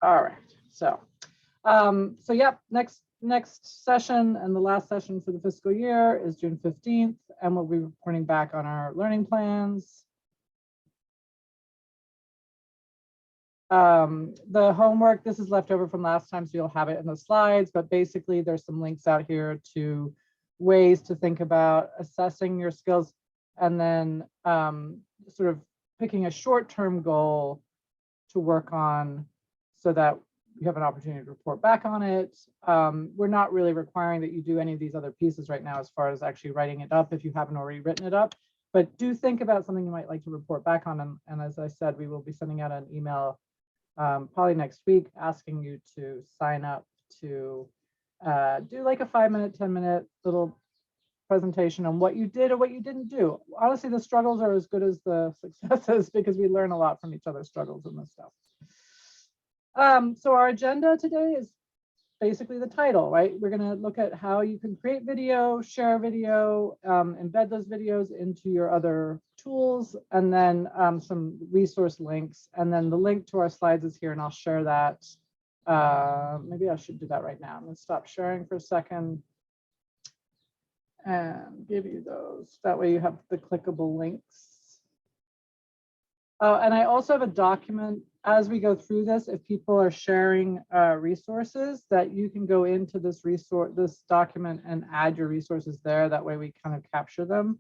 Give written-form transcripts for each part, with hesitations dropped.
All right. So, yep, next session and the last session for the fiscal year is June 15th, and we'll be reporting back on our learning plans. The homework, this is left over from last time, so you'll have it in the slides, but basically there's some links out here to ways to think about assessing your skills, and then sort of picking a short-term goal to work on so that you have an opportunity to report back on it. We're not really requiring that you do any of these other pieces right now as far as actually writing it up if you haven't already written it up, but do think about something you might like to report back on. And as I said, we will be sending out an email probably next week asking you to sign up to do like a 5-minute, 10-minute little presentation on what you did or what you didn't do. Honestly, the struggles are as good as the successes because we learn a lot from each other's struggles and this stuff. So our agenda today is basically the title, right? We're going to look at how you can create video, share video, embed those videos into your other tools, and then some resource links. And then the link to our slides is here, and I'll share that. Maybe I should do that right now. I'm going to stop sharing for a second and give you those. That way you have the clickable links. And I also have a document as we go through this. If people are sharing resources, that you can go into this document and add your resources there. That way we kind of capture them.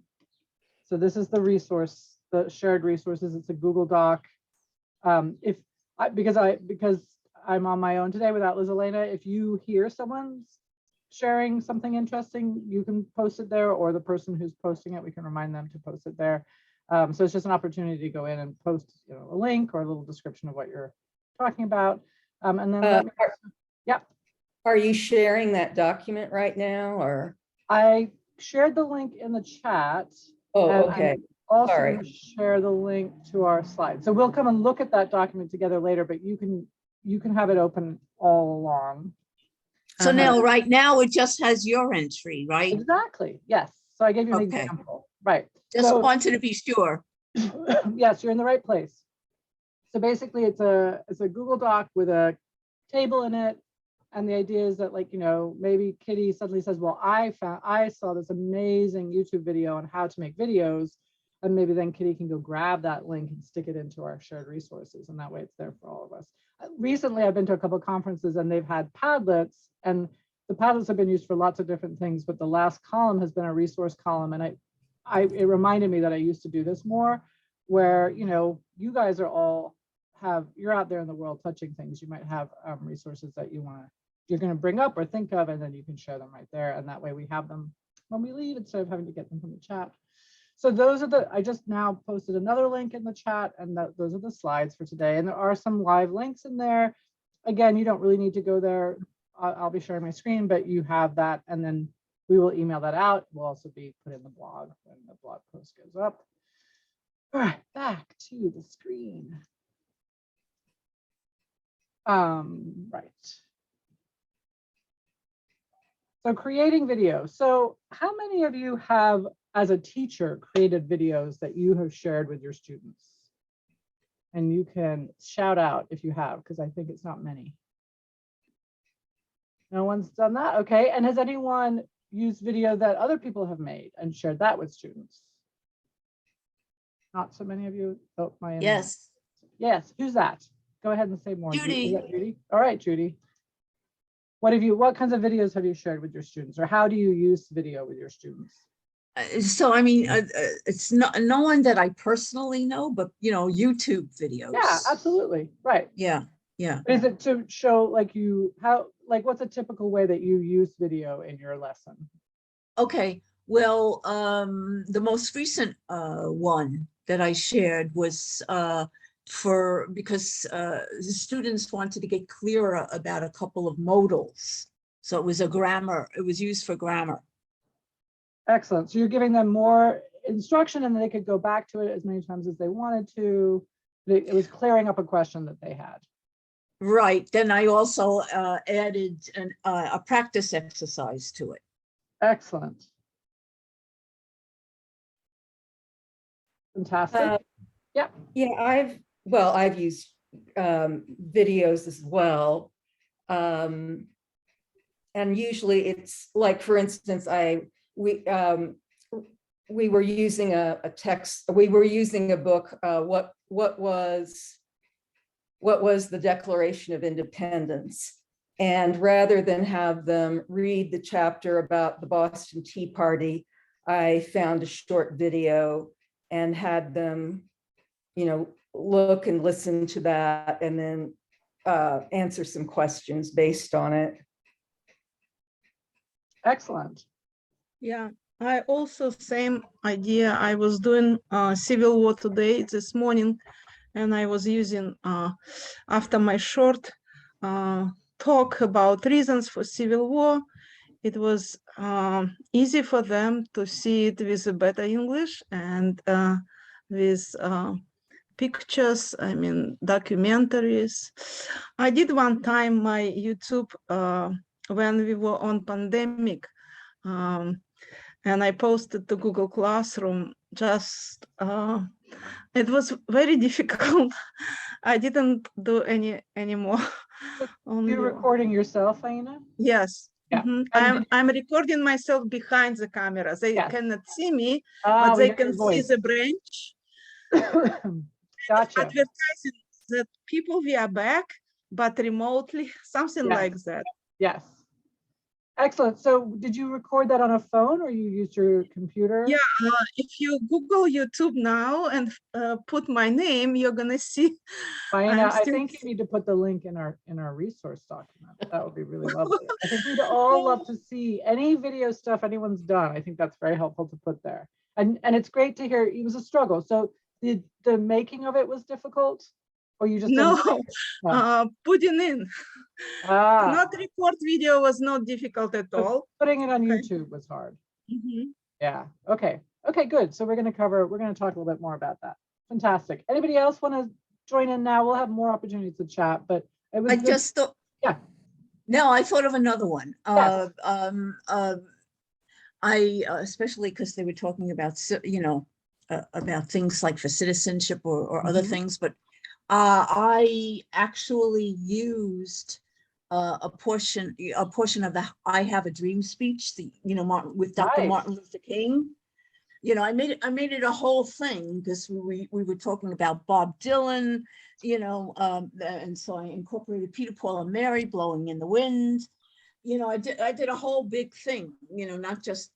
So this is the resource, the shared resources. It's a Google Doc. Because I'm on my own today without Liz Elena, if you hear someone's sharing something interesting, you can post it there, or the person who's posting it, we can remind them to post it there. So it's just an opportunity to go in and post, a link or a little description of what you're talking about. And then yeah. Are you sharing that document right now, or? I shared the link in the chat. Oh, okay. I'm also going to share the link to our slides. So we'll come and look at that document together later, but you can have it open all along. So now, right now, it just has your entry, right? Exactly. Yes. So I gave you an example. Right. Just wanted to be sure. Yes, you're in the right place. So basically, it's a Google Doc with a table in it, and the idea is that, like, maybe Kitty suddenly says, "Well, I saw this amazing YouTube video on how to make videos," and maybe then Kitty can go grab that link and stick it into our shared resources, and that way it's there for all of us. Recently, I've been to a couple of conferences, and they've had Padlets, and the Padlets have been used for lots of different things, but the last column has been a resource column, and it reminded me that I used to do this more, where you guys are you're out there in the world touching things. You might have resources that you're going to bring up or think of, and then you can share them right there, and that way we have them when we leave instead of having to get them from the chat. So those are I just now posted another link in the chat, and those are the slides for today, and there are some live links in there. Again, you don't really need to go there. I'll be sharing my screen, but you have that, and then we will email that out. We'll also be put in the blog when the blog post goes up. All right, back to the screen. Right. So creating video. So how many of you have, as a teacher, created videos that you have shared with your students? And you can shout out if you have, because I think it's not many. No one's done that? Okay. And has anyone used video that other people have made and shared that with students? Not so many of you. Oh, Yes. Yes. Who's that? Go ahead and say more. Judy. Is that Judy? All right, Judy. What kinds of videos have you shared with your students, or how do you use video with your students? So, I mean, it's no one that I personally know, but, YouTube videos. Yeah, absolutely. Right. Yeah. Yeah. Is it to show what's a typical way that you use video in your lesson? Okay. Well, the most recent one that I shared was because the students wanted to get clearer about a couple of modals. So it was it was used for grammar. Excellent. So you're giving them more instruction, and they could go back to it as many times as they wanted to. It was clearing up a question that they had. Right. Then I also added a practice exercise to it. Excellent. Fantastic. Yeah, I've used videos as well. And usually it's like, for instance, we were using a text, we were using a book, what was the Declaration of Independence? And rather than have them read the chapter about the Boston Tea Party, I found a short video and had them, look and listen to that, and then answer some questions based on it. Excellent. Yeah, I also same idea. I was doing Civil War today this morning, and I was using after my short talk about reasons for Civil War, it was easy for them to see it with a better English and with pictures, I mean, documentaries. I did one time my YouTube when we were on pandemic, and I posted to Google Classroom. Just it was very difficult. I didn't do any anymore. You're recording yourself, Aina? Yes. Yeah. I'm recording myself behind the camera. They cannot see me, but we they hear your can see voice. the branch. Gotcha. Advertising that people, we are back, but remotely, something like that. Yes. Excellent. So did you record that on a phone or you used your computer? Yeah, if you Google YouTube now and put my name, you're gonna see. Aina, I think you need to put the link in our resource document. That would be really lovely. I think we'd all love to see any video stuff anyone's done. I think that's very helpful to put there. And it's great to hear it was a struggle. So the making of it was difficult, or you just putting in. Not record video was not difficult at all. Putting it on YouTube was hard. Yeah. Okay. Okay. Good. So we're going to talk a little bit more about that. Fantastic. Anybody else want to join in now? We'll have more opportunities to chat, but it was. I just thought. Yeah. No, I thought of another one. Yes. I especially because they were talking about about things like for citizenship or other things, but I actually used a portion of the "I Have a Dream" speech, with Dr. Martin Luther King. I made it a whole thing because we were talking about Bob Dylan, and so I incorporated Peter, Paul, and Mary, "Blowing in the Wind." I did a whole big thing, not just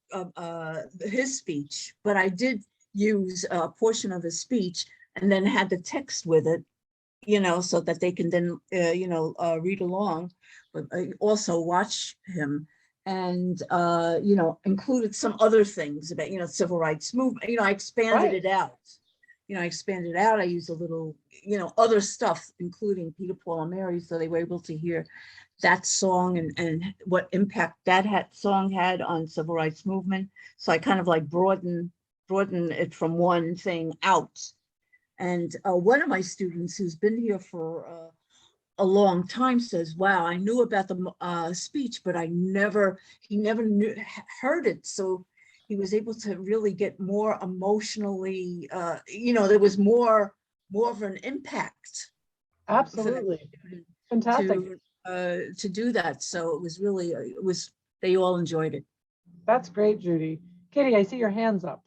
his speech, but I did use a portion of his speech and then had the text with it, so that they can then, read along, but also watch him, and, included some other things about, civil rights movement. I expanded it out. I used a little, other stuff, including Peter, Paul, and Mary, so they were able to hear that song and what impact that song had on civil rights movement. So I kind of like broaden it from one thing out. And one of my students who's been here for a long time says, "Wow, I knew about the speech, but he never heard it." So he was able to really get more emotionally, there was more of an impact. Absolutely. Fantastic. To do that. So it was really, they all enjoyed it. That's great, Judy. Kitty, I see your hands up.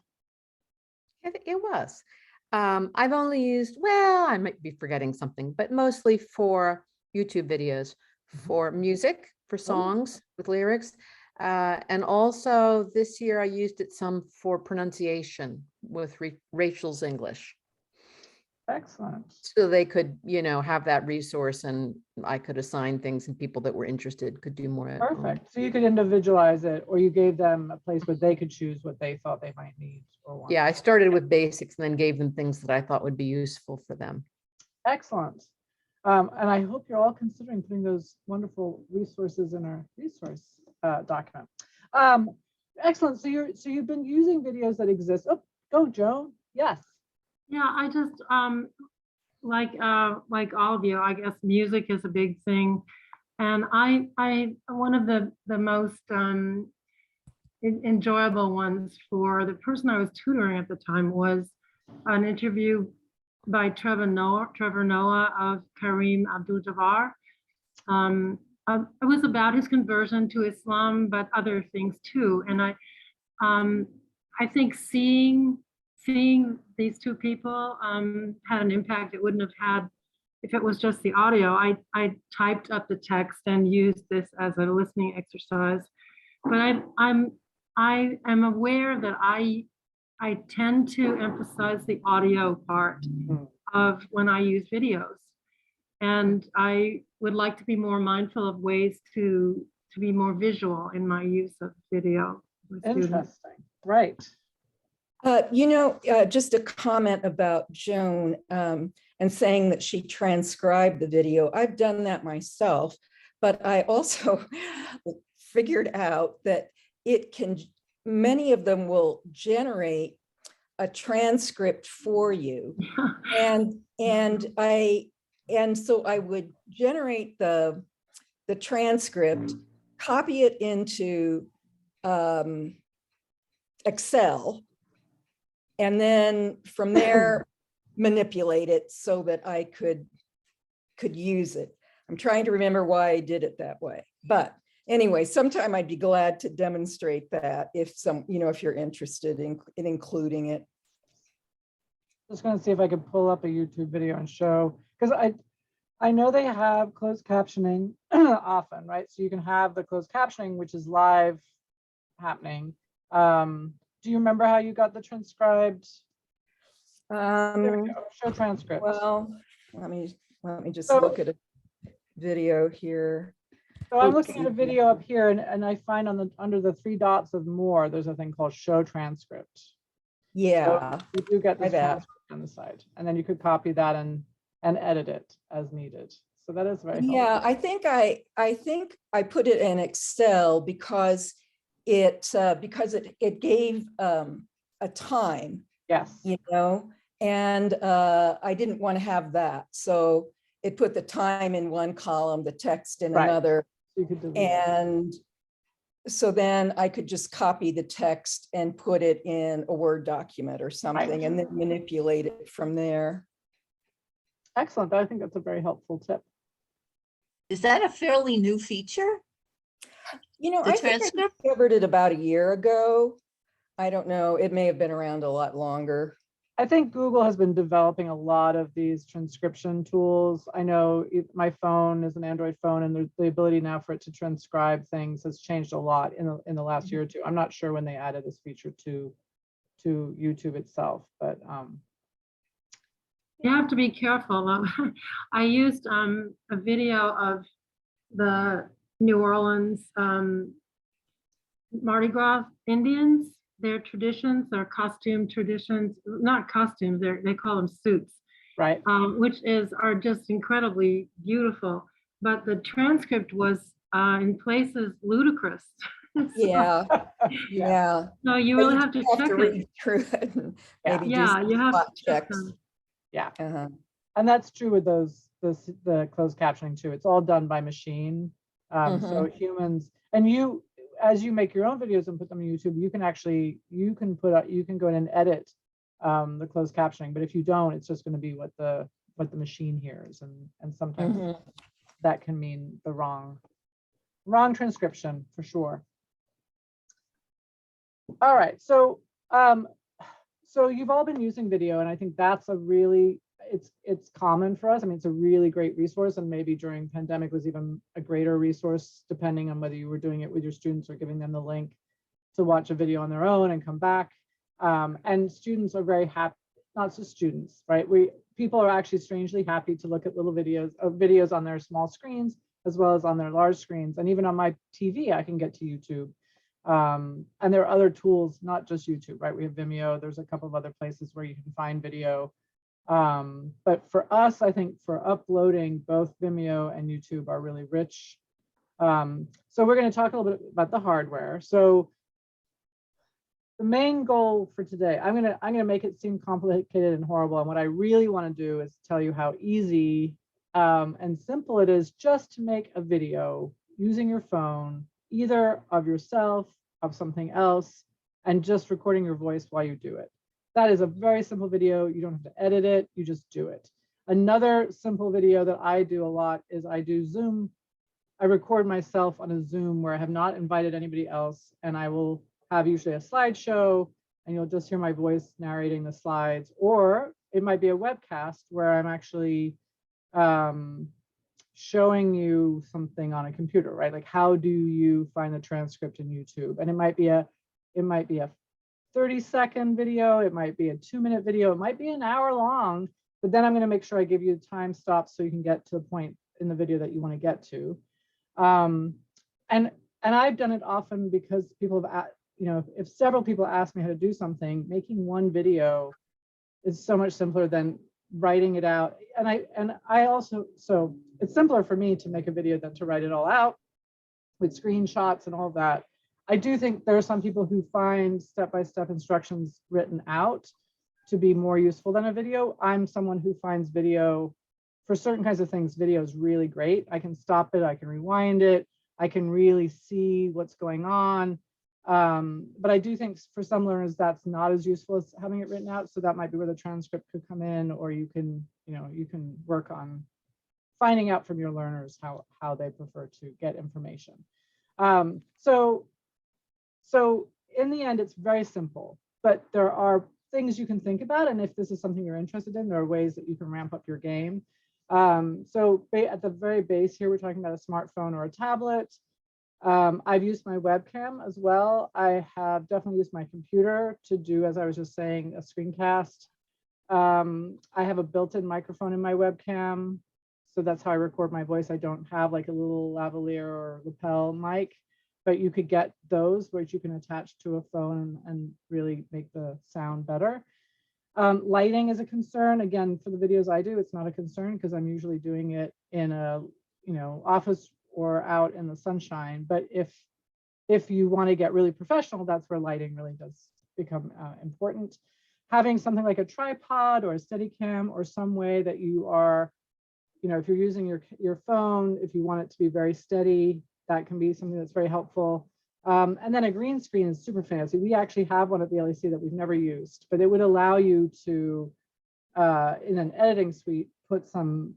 It was. I've only used, I might be forgetting something, but mostly for YouTube videos, for music, for songs with lyrics. And also this year I used it some for pronunciation with Rachel's English. Excellent. So they could, have that resource, and I could assign things, and people that were interested could do more. Perfect. So you could individualize it, or you gave them a place where they could choose what they thought they might need or want. Yeah, I started with basics and then gave them things that I thought would be useful for them. Excellent. And I hope you're all considering putting those wonderful resources in our resource document. Excellent. So you've been using videos that exist. Oh, go, Joan. Yes. Yeah, I just like all of you, I guess music is a big thing, and I one of the most enjoyable ones for the person I was tutoring at the time was an interview by Trevor Noah of Kareem Abdul-Jabbar. It was about his conversion to Islam, but other things too. And I think seeing these two people had an impact it wouldn't have had if it was just the audio. I typed up the text and used this as a listening exercise. But I am aware that I tend to emphasize the audio part of when I use videos. And I would like to be more mindful of ways to be more visual in my use of video with students. Interesting, right. Just a comment about Joan and saying that she transcribed the video. I've done that myself, but I also figured out that many of them will generate a transcript for you. And so I would generate the transcript, copy it into Excel, and then from there manipulate it so that I could use it. I'm trying to remember why I did it that way. But anyway, sometime I'd be glad to demonstrate that if you're interested in including it. Just going to see if I could pull up a YouTube video and show, because I know they have closed captioning often, right? So you can have the closed captioning, which is live happening. Do you remember how you got the transcribed? There we go. Show transcript. Well, let me just look at a video here. So I'm looking at a video up here, and I find under the 3 dots of more, there's a thing called show transcript. Yeah, so you do get this that. transcript on the side, and then you could copy that and edit it as needed. So that is very helpful. Yeah, I think I put it in Excel because it gave a time. Yes. And I didn't want to have that, so it put the time in one column, the text in another. So you could delete and so then I could just copy the text and put it in a Word document or something, and then manipulate it from there. Excellent. I think that's a very helpful tip. Is that a fairly new feature? I think I discovered it about a year ago. I don't know. It may have been around a lot longer. I think Google has been developing a lot of these transcription tools. I know my phone is an Android phone, and the ability now for it to transcribe things has changed a lot in the last year or two. I'm not sure when they added this feature to YouTube itself, but you have to be careful. I used a video of the New Orleans Mardi Gras Indians, their traditions, their costume traditions, not costumes, they call them suits, right? Which are just incredibly beautiful. But the transcript was in places ludicrous. Yeah. Yeah. No, you really have to check read through it and maybe do some you have spot to check checks. them. Yeah. Uh-huh. And that's true with the closed captioning too. It's all done by machine. So humans, and as you make your own videos and put them on YouTube, you can go in and edit the closed captioning. But if you don't, it's just going to be what the machine hears, and sometimes that can mean the wrong transcription for sure. All right, so you've all been using video, and I think that's it's common for us. I mean, it's a really great resource, and maybe during pandemic was even a greater resource, depending on whether you were doing it with your students or giving them the link to watch a video on their own and come back. And students are very happy, not just students, right? People are actually strangely happy to look at little videos on their small screens, as well as on their large screens. And even on my TV, I can get to YouTube. And there are other tools, not just YouTube, right? We have Vimeo. There's a couple of other places where you can find video. But for us, I think for uploading, both Vimeo and YouTube are really rich. So we're going to talk a little bit about the hardware. So the main goal for today, I'm going to make it seem complicated and horrible. And what I really want to do is tell you how easy and simple it is just to make a video using your phone, either of yourself, of something else, and just recording your voice while you do it. that is a very simple video. You don't have to edit it, you just do it. Another simple video that I do a lot is I do Zoom. I record myself on a Zoom where I have not invited anybody else, and I will have usually a slideshow, and you'll just hear my voice narrating the slides, or it might be a webcast where I'm actually showing you something on a computer, right? Like, how do you find the transcript in YouTube? And it might be a 30-second video, it might be a 2-minute video, it might be an hour long, but then I'm going to make sure I give you time stops so you can get to the point in the video that you want to get to. And I've done it often because people have, if several people ask me how to do something, making one video is so much simpler than writing it out. And I also, so it's simpler for me to make a video than to write it all out with screenshots and all that. I do think there are some people who find step-by-step instructions written out to be more useful than a video. I'm someone who finds video, for certain kinds of things, video is really great. I can stop it, I can rewind it, I can really see what's going on. But I do think for some learners that's not as useful as having it written out. So that might be where the transcript could come in, or you can work on finding out from your learners how they prefer to get information. So in the end, it's very simple, but there are things you can think about. And if this is something you're interested in, there are ways that you can ramp up your game. So at the very base here, we're talking about a smartphone or a tablet. I've used my webcam as well. I have definitely used my computer to do, as I was just saying, a screencast. I have a built-in microphone in my webcam, so that's how I record my voice. I don't have like a little lavalier or lapel mic, but you could get those which you can attach to a phone and really make the sound better. Lighting is a concern. Again, for the videos I do, it's not a concern because I'm usually doing it in a office or out in the sunshine. But if you want to get really professional, that's where lighting really does become important. Having something like a tripod or a Steadicam or some way that you are, if you're using your phone, if you want it to be very steady, that can be something that's very helpful. And then a green screen is super fancy. We actually have one at the LEC that we've never used, but it would allow you to, in an editing suite, put some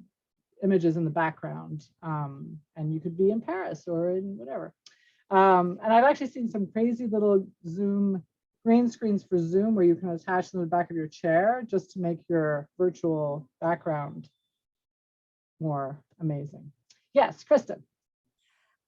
images in the background, and you could be in Paris or in whatever. And I've actually seen some crazy little Zoom green screens for Zoom where you can attach them to the back of your chair just to make your virtual background more amazing. Yes, Kristen.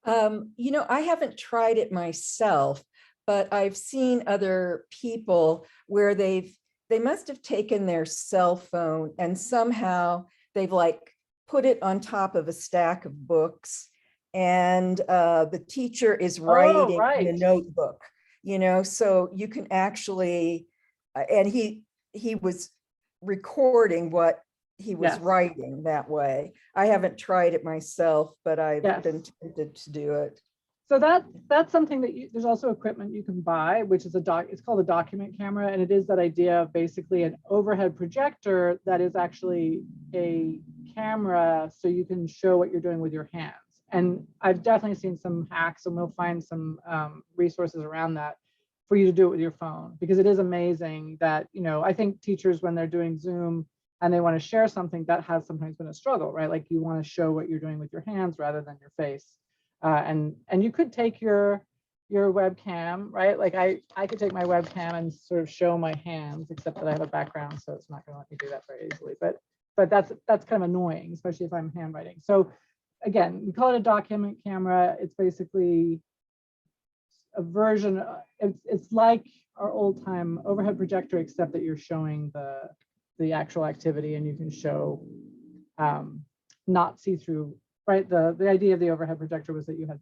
I haven't tried it myself, but I've seen other people where they must have taken their cell phone and somehow they've like put it on top of a stack of books, and the teacher is writing in a notebook, so you can actually, and he was recording what he was writing that way. I haven't tried it myself, but I've been tempted to do it. So that's something that there's also equipment you can buy, which is it's called a document camera, and it is that idea of basically an overhead projector that is actually a camera, so you can show what you're doing with your hands. And I've definitely seen some hacks, and we'll find some resources around that for you to do it with your phone, because it is amazing that, I think teachers, when they're doing Zoom and they want to share something, that has sometimes been a struggle, right? Like you want to show what you're doing with your hands rather than your face. And you could take your webcam, right? Like I could take my webcam and sort of show my hands, except that I have a background, so it's not going to let me do that very easily. But that's kind of annoying, especially if I'm handwriting. So again, we call it a document camera. It's basically a version. It's like our old time overhead projector, except that you're showing the actual activity, and you can show not see-through, right? The idea of the overhead projector was that you had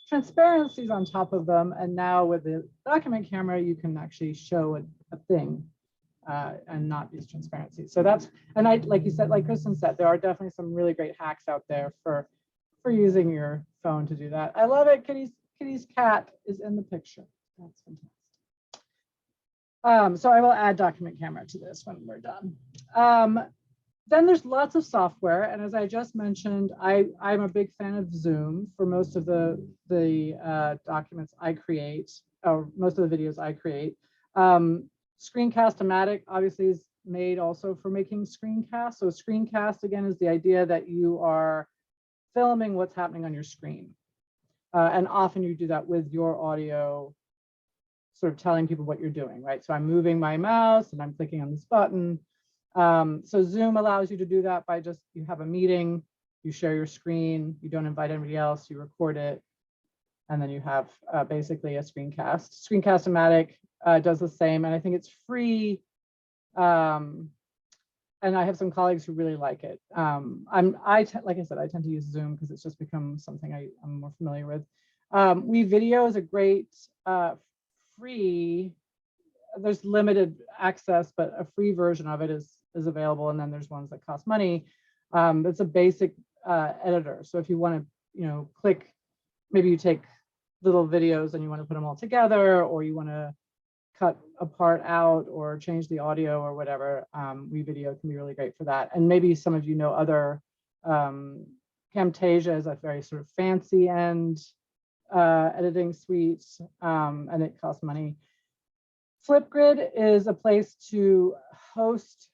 transparencies on top of them, and now with the document camera, you can actually show a thing and not these transparencies. So that's, and like you said, like Kristen said, there are definitely some really great hacks out there for using your phone to do that. I love it. Kitty's cat is in the picture. That's fantastic. So I will add document camera to this when we're done. Then there's lots of software, and as I just mentioned, I'm a big fan of Zoom for most of the documents I create, or most of the videos I create. Screencast-O-Matic obviously is made also for making screencasts. So a screencast, again, is the idea that you are filming what's happening on your screen. And often you do that with your audio, sort of telling people what you're doing, right? So I'm moving my mouse and I'm clicking on this button. So Zoom allows you to do that by just, you have a meeting, you share your screen, you don't invite anybody else, you record it, and then you have basically a screencast. Screencast-O-Matic does the same, and I think it's free. And I have some colleagues who really like it. Like I said, I tend to use Zoom because it's just become something I'm more familiar with. Wevideo is a great free. There's limited access, but a free version of it is available, and then there's ones that cost money. It's a basic editor. So if you want to, click, maybe you take little videos and you want to put them all together, or you want to cut a part out or change the audio or whatever, Wevideo can be really great for that. And maybe some of you know other, Camtasia is a very sort of fancy end editing suite, and it costs money. Flipgrid is a place to host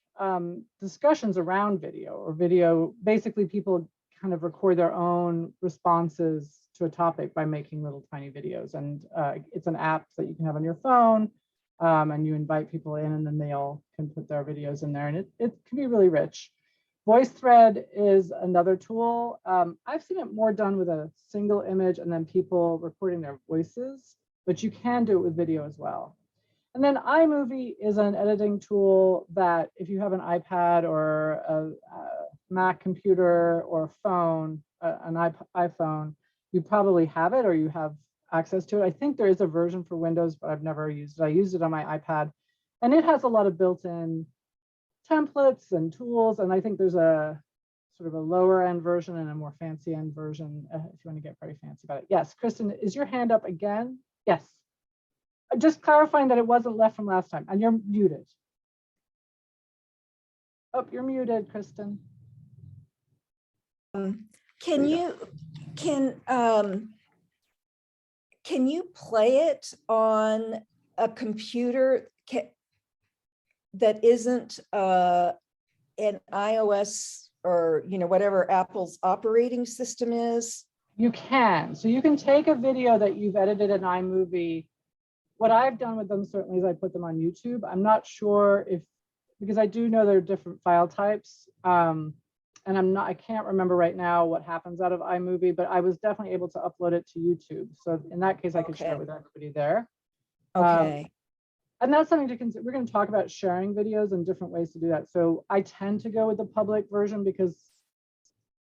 discussions around video or video. Basically, people kind of record their own responses to a topic by making little tiny videos. And it's an app that you can have on your phone, and you invite people in, and then they all can put their videos in there, and it can be really rich. Voicethread is another tool. I've seen it more done with a single image and then people recording their voices, but you can do it with video as well. And then iMovie is an editing tool that if you have an iPad or a Mac computer or phone, an iPhone, you probably have it or you have access to it. I think there is a version for Windows, but I've never used it. I used it on my iPad, and it has a lot of built-in templates and tools. And I think there's a sort of a lower end version and a more fancy end version if you want to get very fancy about it. Yes, Kristen, is your hand up again? Yes. Just clarifying that it wasn't left from last time, and you're muted. Oh, you're muted, Kristen. Can you play it on a computer that isn't an iOS or whatever Apple's operating system is? You can. So you can take a video that you've edited in iMovie. What I've done with them certainly is I put them on YouTube. I'm not sure if, because I do know there are different file types. And I can't remember right now what happens out of iMovie, but I was definitely able to upload it to YouTube. So in that case, I could share it with everybody there. Okay. And that's something to consider. We're going to talk about sharing videos and different ways to do that. So I tend to go with the public version because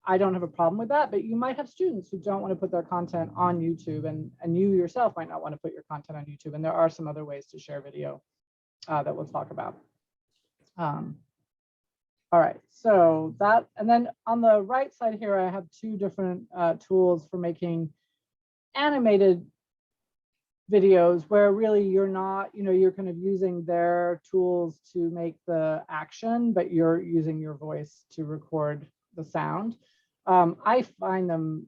I don't have a problem with that, but you might have students who don't want to put their content on YouTube, and you yourself might not want to put your content on YouTube. And there are some other ways to share video that we'll talk about. All right, so that, and then on the right side here, I have two different tools for making animated videos where really you're not, you're kind of using their tools to make the action, but you're using your voice to record the sound. I find them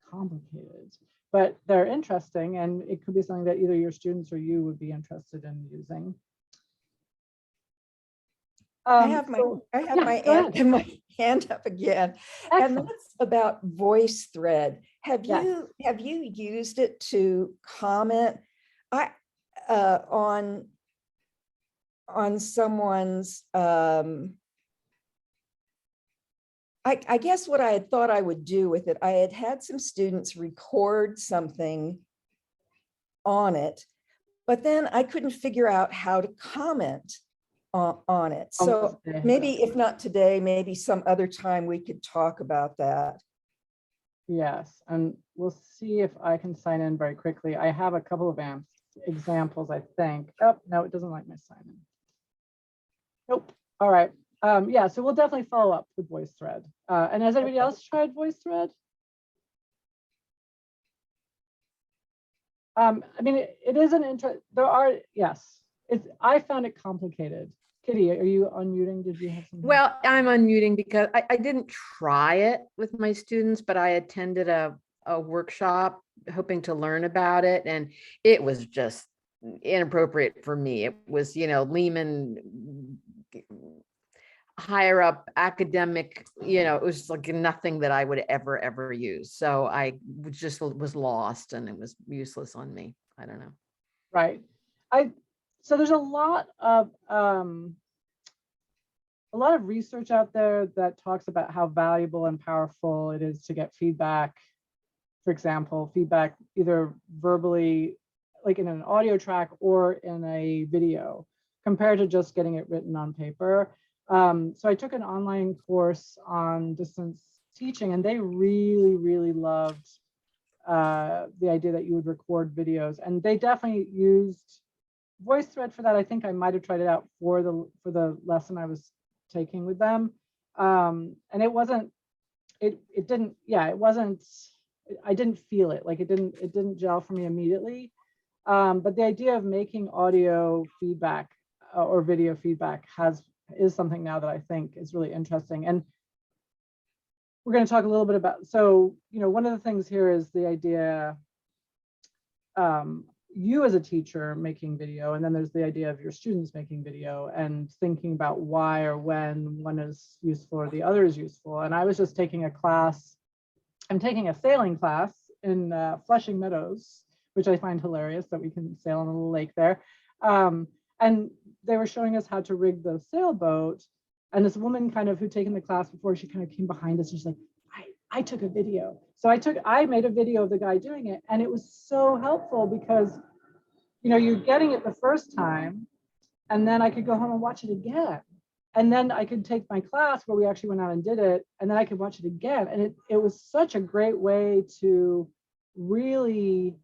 complicated, but they're interesting, and it could be something that either your students or you would be interested in using. I have my hand up again. Excellent. And that's about Voicethread. Have you used it to comment on someone's I guess what I had thought I would do with it, I had some students record something on it, but then I couldn't figure out how to comment on it. So maybe if not today, maybe some other time we could talk about that. Yes, and we'll see if I can sign in very quickly. I have a couple of examples, I think. Oh, no, it doesn't like my sign in. Nope. All right. Yeah, so we'll definitely follow up with Voicethread. And has anybody else tried Voicethread? I mean, it is an interest. There are, yes. I found it complicated. Kitty, are you unmuting? Did you have something? Well, I'm unmuting because I didn't try it with my students, but I attended a workshop hoping to learn about it, and it was just inappropriate for me. It was, you know, Lehman, higher up academic, you know, it was like nothing that I would ever use. So I just was lost and it was useless on me. I don't know. Right. So there's a lot of research out there that talks about how valuable and powerful it is to get feedback. For example, feedback either verbally, like in an audio track or in a video, compared to just getting it written on paper. So I took an online course on distance teaching, and they really loved the idea that you would record videos, and they definitely used Voicethread for that. I think I might have tried it out for the lesson I was taking with them, and it wasn't. It didn't. Yeah, it wasn't. I didn't feel it. Like it didn't gel for me immediately. But the idea of making audio feedback or video feedback is something now that I think is really interesting. And we're going to talk a little bit about, so, you know, one of the things here is the idea, you as a teacher making video, and then there's the idea of your students making video and thinking about why or when one is useful or the other is useful. And I was just taking a class, I'm taking a sailing class in Flushing Meadows, which I find hilarious that we can sail on a little lake there. And they were showing us how to rig the sailboat. And this woman kind of who'd taken the class before, she kind of came behind us. She's like, I took a video. So I made a video of the guy doing it. And it was so helpful because, you know, you're getting it the first time, and then I could go home and watch it again. And then I could take my class where we actually went out and did it, and then I could watch it again. And it was such a great way to really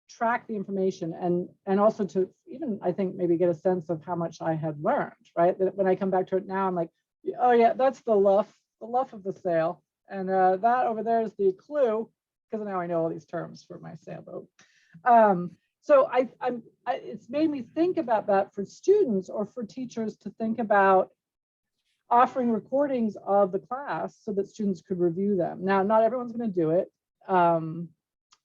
track the information and also to even, I think, maybe get a sense of how much I had learned, right? That when I come back to it now, I'm like, oh yeah, that's the luff of the sail. And that over there is the clue, because now I know all these terms for my sailboat. So it's made me think about that for students or for teachers to think about offering recordings of the class so that students could review them. Now, not everyone's going to do it.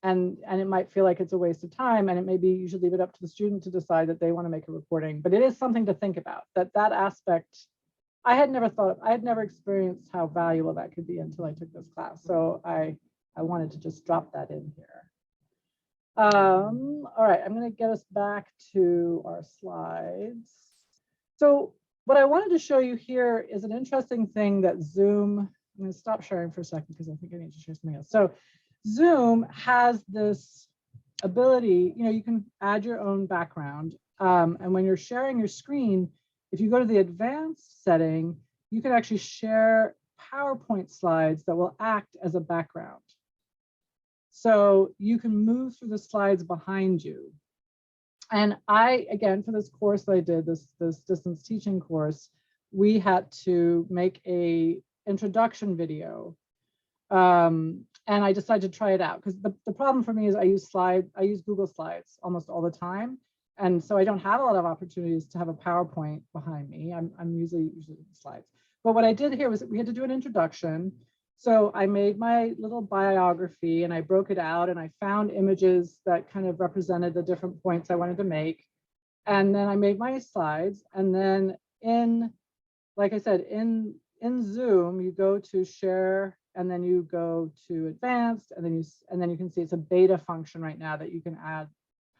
And it might feel like it's a waste of time, and it may be you should leave it up to the student to decide that they want to make a recording, but it is something to think about, that aspect. I had never experienced how valuable that could be until I took this class. So I wanted to just drop that in here. All right, I'm going to get us back to our slides. So what I wanted to show you here is an interesting thing that Zoom, I'm going to stop sharing for a second because I think I need to share something else. So Zoom has this ability, you know, you can add your own background. And when you're sharing your screen, if you go to the advanced setting, you can actually share PowerPoint slides that will act as a background. So you can move through the slides behind you. And again, for this course that I did, this distance teaching course, we had to make a introduction video. And I decided to try it out because the problem for me is I use Google Slides almost all the time. And so I don't have a lot of opportunities to have a PowerPoint behind me. I'm usually slides. But what I did here was we had to do an introduction. So I made my little biography and I broke it out and I found images that kind of represented the different points I wanted to make. And then I made my slides. And then like I said, in Zoom, you go to share, and then you go to advanced, and then you can see it's a beta function right now that you can add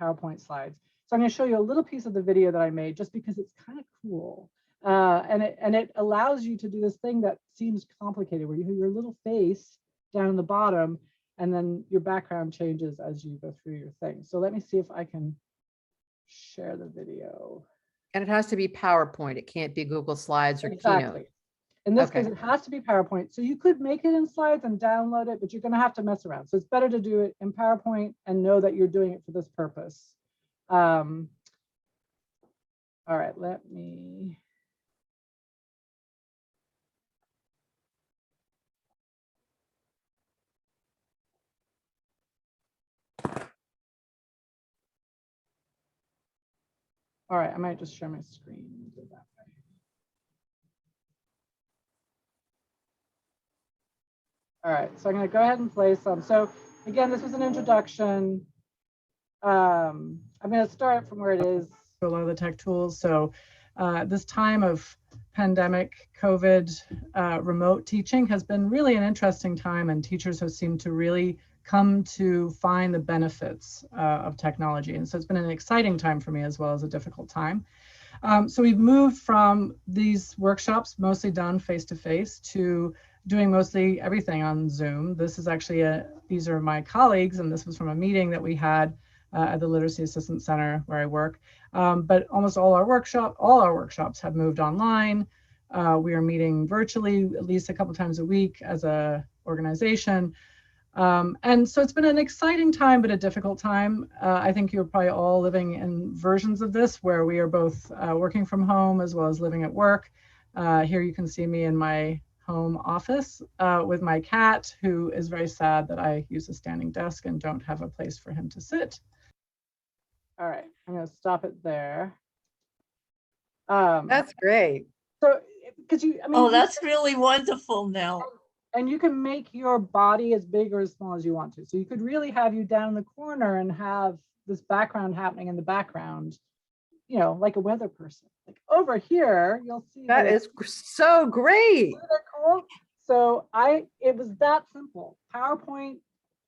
PowerPoint slides. So I'm going to show you a little piece of the video that I made just because it's kind of cool. And it allows you to do this thing that seems complicated, where you have your little face down in the bottom, and then your background changes as you go through your thing. So let me see if I can share the video. And it has to be PowerPoint. It can't be Google Slides or Exactly. Keynote. In this Okay. case, it has to be PowerPoint. So you could make it in slides and download it, but you're going to have to mess around. So it's better to do it in PowerPoint and know that you're doing it for this purpose. All right, let me. All right, I might just share my screen and do it that way. All right, so I'm going to go ahead and play some. So again, this was an introduction. I'm going to start from where it is. A lot of the tech tools. So this time of pandemic, COVID, remote teaching has been really an interesting time, and teachers have seemed to really come to find the benefits of technology. And so it's been an exciting time for me as well as a difficult time. So we've moved from these workshops mostly done face-to-face to doing mostly everything on Zoom. This is actually these are my colleagues, and this was from a meeting that we had at the Literacy Assistance Center where I work. But almost all our workshops have moved online. We are meeting virtually at least a couple times a week as a organization. And so it's been an exciting time, but a difficult time. I think you're probably all living in versions of this where we are both working from home as well as living at work. Here you can see me in my home office with my cat, who is very sad that I use a standing desk and don't have a place for him to sit. All right, I'm going to stop it there. That's great. So, because I mean, Oh, that's really wonderful, Nell. and you can make your body as big or as small as you want to. So you could really have you down in the corner and have this background happening in the background, you know, like a weather person. Like over here, you'll see That is so great. Isn't that cool? So it was that simple. PowerPoint,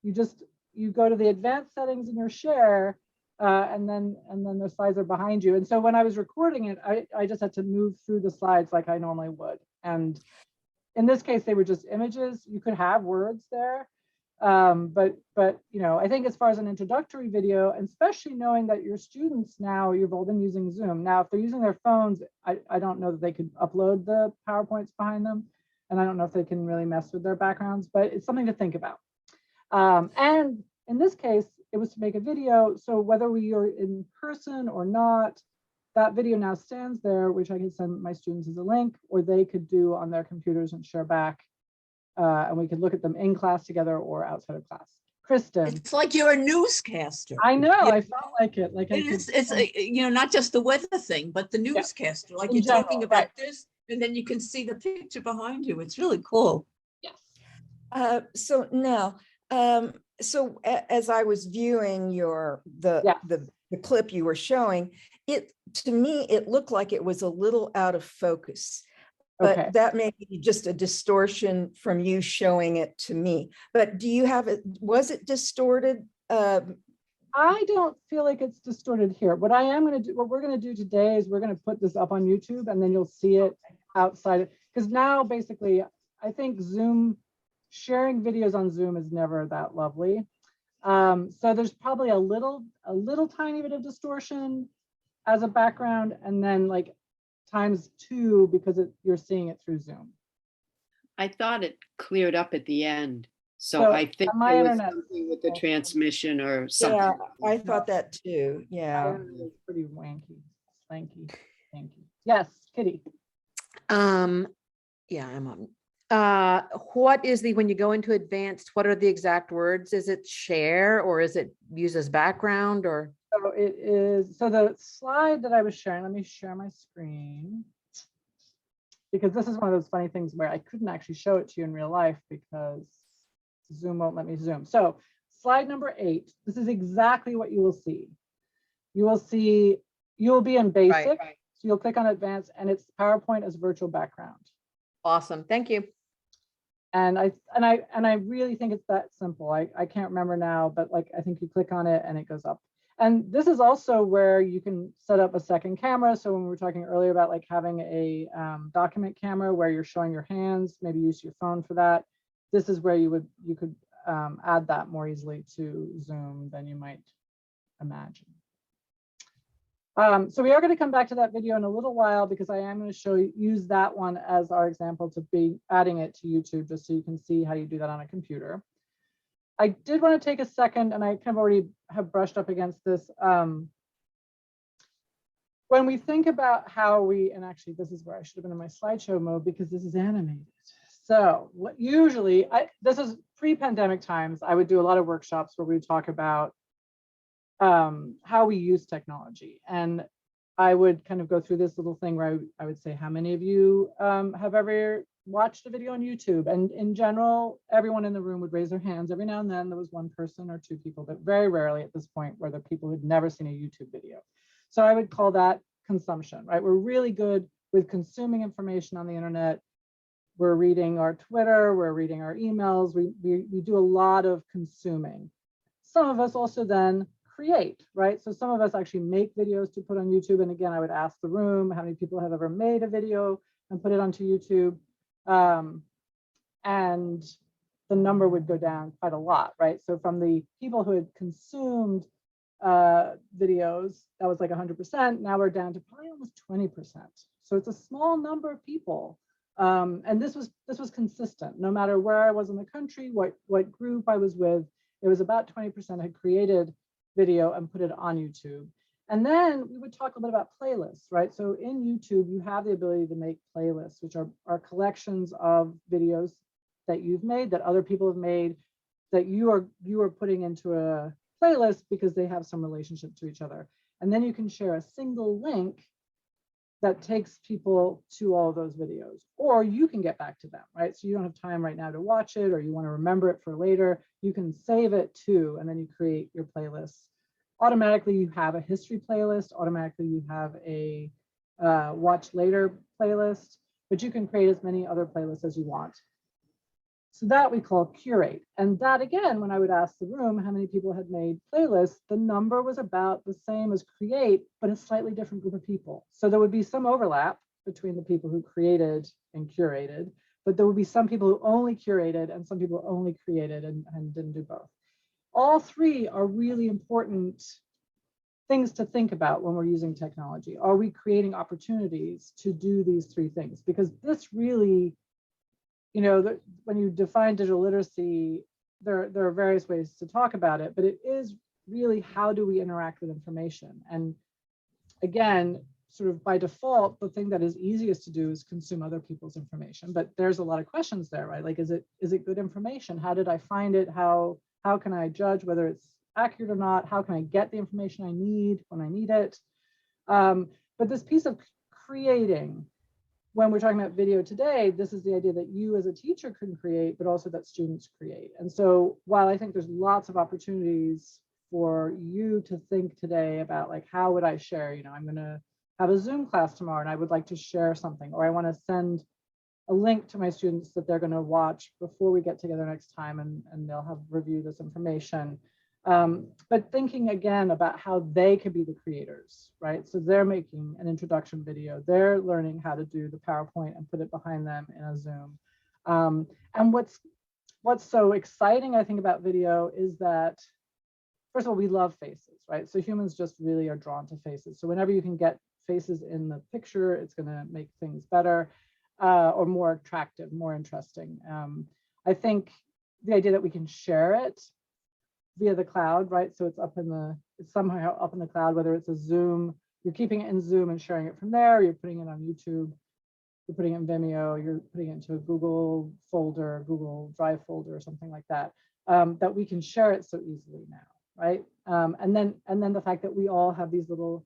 you go to the advanced settings in your share, and then the slides are behind you. And so when I was recording it, I just had to move through the slides like I normally would. And in this case, they were just images. You could have words there. But you know, I think as far as an introductory video, and especially knowing that your students now, you've all been using Zoom. Now, if they're using their phones, I don't know that they could upload the PowerPoints behind them. And I don't know if they can really mess with their backgrounds, but it's something to think about. And in this case, it was to make a video. So whether we are in person or not, that video now stands there, which I can send my students as a link, or they could do on their computers and share back. And we could look at them in class together or outside of class. Kristen. It's like you're a newscaster. I know, Yeah. I felt like it. Like It's you know, not just the weather thing, but the newscaster. Like In you're general, talking about right. this, and then you can see the picture behind you. It's really cool. Yes. So now, so as I was viewing the clip you were showing, to me, it looked like it was a little out of focus. But Okay. that may be just a distortion from you showing it to me. But do you have it? Was it distorted? I don't feel like it's distorted here. What we're going to do today is we're going to put this up on YouTube, and then you'll see it outside. Because now basically, I think sharing videos on Zoom is never that lovely. So there's probably a little tiny bit of distortion as a background, and then like ×2 because you're seeing it through Zoom. I thought it cleared up at the end. So I think my there was internet- something with the transmission or something. Yeah, I thought that too. My Yeah. internet is pretty wanky, slanky. Yes, Kitty. Yeah, I'm on. What is when you go into advanced, what are the exact words? Is it share, or is it use as background, or? So it is, so the slide that I was sharing, let me share my screen. Because this is one of those funny things where I couldn't actually show it to you in real life because Zoom won't let me zoom. So slide number 8, this is exactly what you will see. You will be in basic. Right. So you'll click on advanced, and it's PowerPoint as virtual background. Awesome, thank you. And I really think it's that simple. I can't remember now, but like I think you click on it and it goes up. And this is also where you can set up a second camera. So when we were talking earlier about like having a document camera where you're showing your hands, maybe use your phone for that. This is where you could add that more easily to Zoom than you might imagine. So we are going to come back to that video in a little while because I am going to use that one as our example to be adding it to YouTube just so you can see how you do that on a computer. I did want to take a second, and I kind of already have brushed up against this. When we think about how and actually this is where I should have been in my slideshow mode because this is animated. So usually, this is pre-pandemic times, I would do a lot of workshops where we would talk about how we use technology. And I would kind of go through this little thing where I would say, how many of you have ever watched a video on YouTube, and in general, everyone in the room would raise their hands. Every now and then there was one person or two people, but very rarely at this point were there people who'd never seen a YouTube video. So I would call that consumption, right? We're really good with consuming information on the internet. We're reading our Twitter, we're reading our emails, we do a lot of consuming. Some of us also then create, right? So some of us actually make videos to put on YouTube. And again, I would ask the room how many people have ever made a video and put it onto YouTube. And the number would go down quite a lot, right? So from the people who had consumed videos, that was like 100%. Now we're down to probably almost 20%. So it's a small number of people. And this was consistent, no matter where I was in the country, what group I was with, it was about 20% had created video and put it on YouTube. And then we would talk a bit about playlists, right? So in YouTube, you have the ability to make playlists, which are collections of videos that you've made, that other people have made, that you are putting into a playlist because they have some relationship to each other. And then you can share a single link that takes people to all those videos, or you can get back to them, right? So you don't have time right now to watch it, or you want to remember it for later, you can save it too, and then you create your playlists. Automatically, you have a history playlist, automatically you have a watch later playlist, but you can create as many other playlists as you want. So that we call curate. And that again, when I would ask the room how many people had made playlists, the number was about the same as create, but a slightly different group of people. So there would be some overlap between the people who created and curated, but there would be some people who only curated and some people who only created and didn't do both. All three are really important things to think about when we're using technology. Are we creating opportunities to do these three things? Because this really, you know, when you define digital literacy, there are various ways to talk about it, but it is really how do we interact with information? And again, sort of by default, the thing that is easiest to do is consume other people's information. But there's a lot of questions there, right? Like, is it good information? How did I find it? How can I judge whether it's accurate or not? How can I get the information I need when I need it? But this piece of creating, when we're talking about video today, this is the idea that you as a teacher can create, but also that students create. And so while I think there's lots of opportunities for you to think today about, like, how would I share? You know, I'm going to have a Zoom class tomorrow and I would like to share something, or I want to send a link to my students that they're going to watch before we get together next time, and they'll have reviewed this information. But thinking again about how they could be the creators, right? So they're making an introduction video, they're learning how to do the PowerPoint and put it behind them in a Zoom. And what's so exciting, I think, about video is that, first of all, we love faces, right? So humans just really are drawn to faces. So whenever you can get faces in the picture, it's going to make things better, or more attractive, more interesting. I think the idea that we can share it via the cloud, right? So it's somehow up in the cloud, whether it's a Zoom, you're keeping it in Zoom and sharing it from there, you're putting it on YouTube, you're putting it in Vimeo, you're putting it into a Google folder, Google Drive folder or something like that, that we can share it so easily now, right? And then the fact that we all have these little,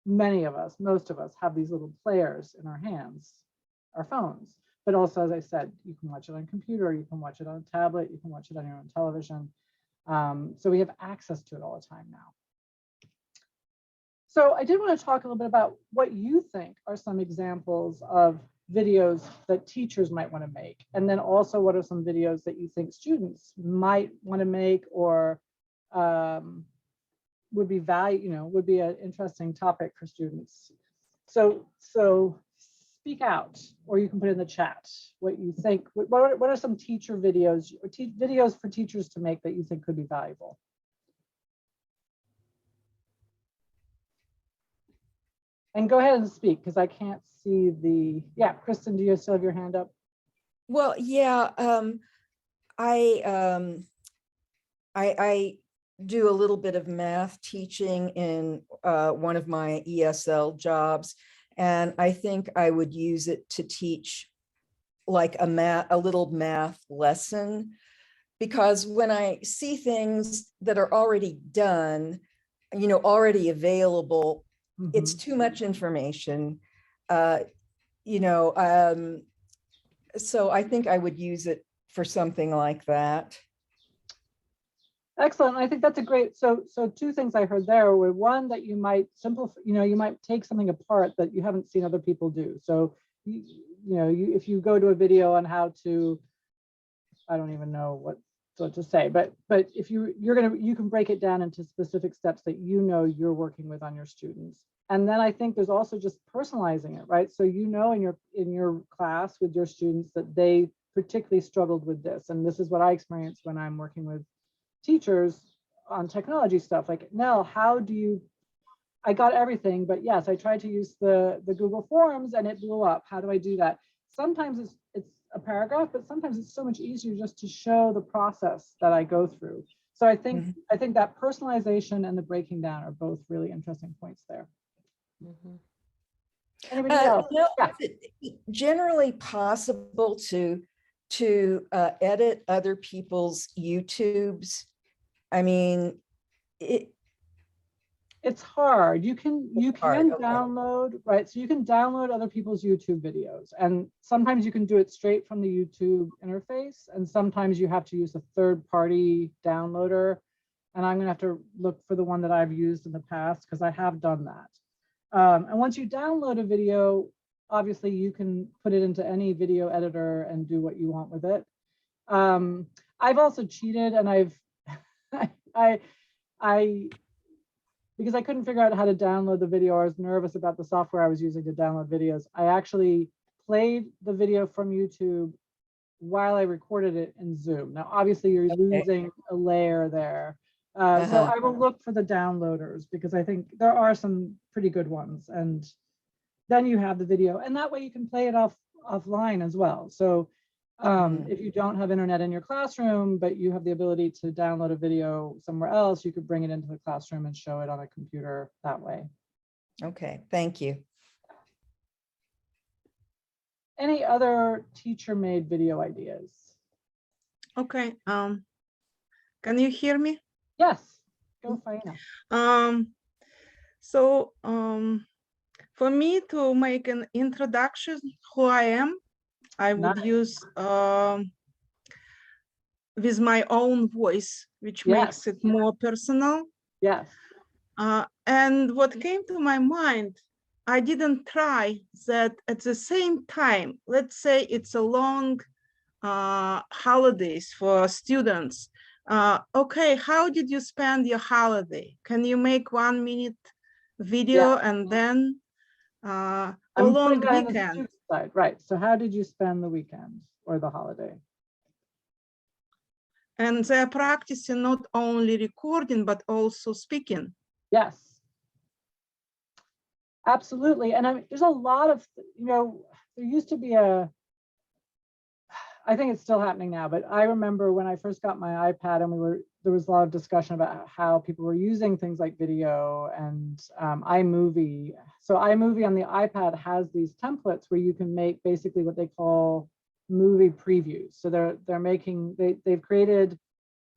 many of us, most of us have these little players in our hands, our phones. But also, as I said, you can watch it on a computer, you can watch it on a tablet, you can watch it on your own television. So we have access to it all the time now. So I did want to talk a little bit about what you think are some examples of videos that teachers might want to make. And then also, what are some videos that you think students might want to make, or would be would be an interesting topic for students. So speak out, or you can put in the chat what you think. What are some teacher videos, or videos for teachers to make that you think could be valuable? And go ahead and speak, because I can't see the, yeah, Kristen, do you still have your hand up? Well, yeah, I do a little bit of math teaching in one of my ESL jobs, and I think I would use it to teach like a little math lesson, because when I see things that are already done, you know, already available, it's too much information. You know, So I think I would use it for something like that. Excellent. I think that's a great, so two things I heard there were, one, that you might simplify, you might take something apart that you haven't seen other people do. So, if you go to a video on how to, I don't even know what to say, but if you can break it down into specific steps that you're working with on your students. And then I think there's also just personalizing it, right? So in your class with your students that they particularly struggled with this. And this is what I experience when I'm working with teachers on technology stuff. Like, Nell, I got everything, but yes, I tried to use the Google Forms and it blew up. How do I do that? Sometimes it's a paragraph, but sometimes it's so much easier just to show the process that I go through. So I think that personalization and the breaking down are both really interesting points there. Anybody else? No, Yeah. is it generally possible to edit other people's YouTubes? I mean, It's hard. You can hard, okay. download, right? So you can download other people's YouTube videos, and sometimes you can do it straight from the YouTube interface, and sometimes you have to use a third-party downloader. And I'm gonna have to look for the one that I've used in the past because I have done that. And once you download a video, obviously you can put it into any video editor and do what you want with it. I've also cheated, and because I couldn't figure out how to download the video, I was nervous about the software I was using to download videos. I actually played the video from YouTube while I recorded it in Zoom. Now, obviously you're losing a layer there. So I will look for the downloaders because I think there are some pretty good ones. And then you have the video, and that way you can play it offline as well. So if you don't have internet in your classroom, but you have the ability to download a video somewhere else, you could bring it into the classroom and show it on a computer that way. Okay, thank you. Any other teacher-made video ideas? Okay. Can you hear me? Yes, go Faina. For me to make an introduction who I am, I would use with my own voice, which makes it more personal. Yes. And what came to my mind, I didn't try that at the same time. Let's say it's a long holidays for students. Okay, how did you spend your holiday? Can you make 1 minute video and then a long weekend? Right. So how did you spend the weekend or the holiday? And they're practicing not only recording, but also speaking. Yes. Absolutely. And I mean, there's a lot of, there used to be I think it's still happening now, but I remember when I first got my iPad and there was a lot of discussion about how people were using things like video and iMovie. So iMovie on the iPad has these templates where you can make basically what they call movie previews. So they've created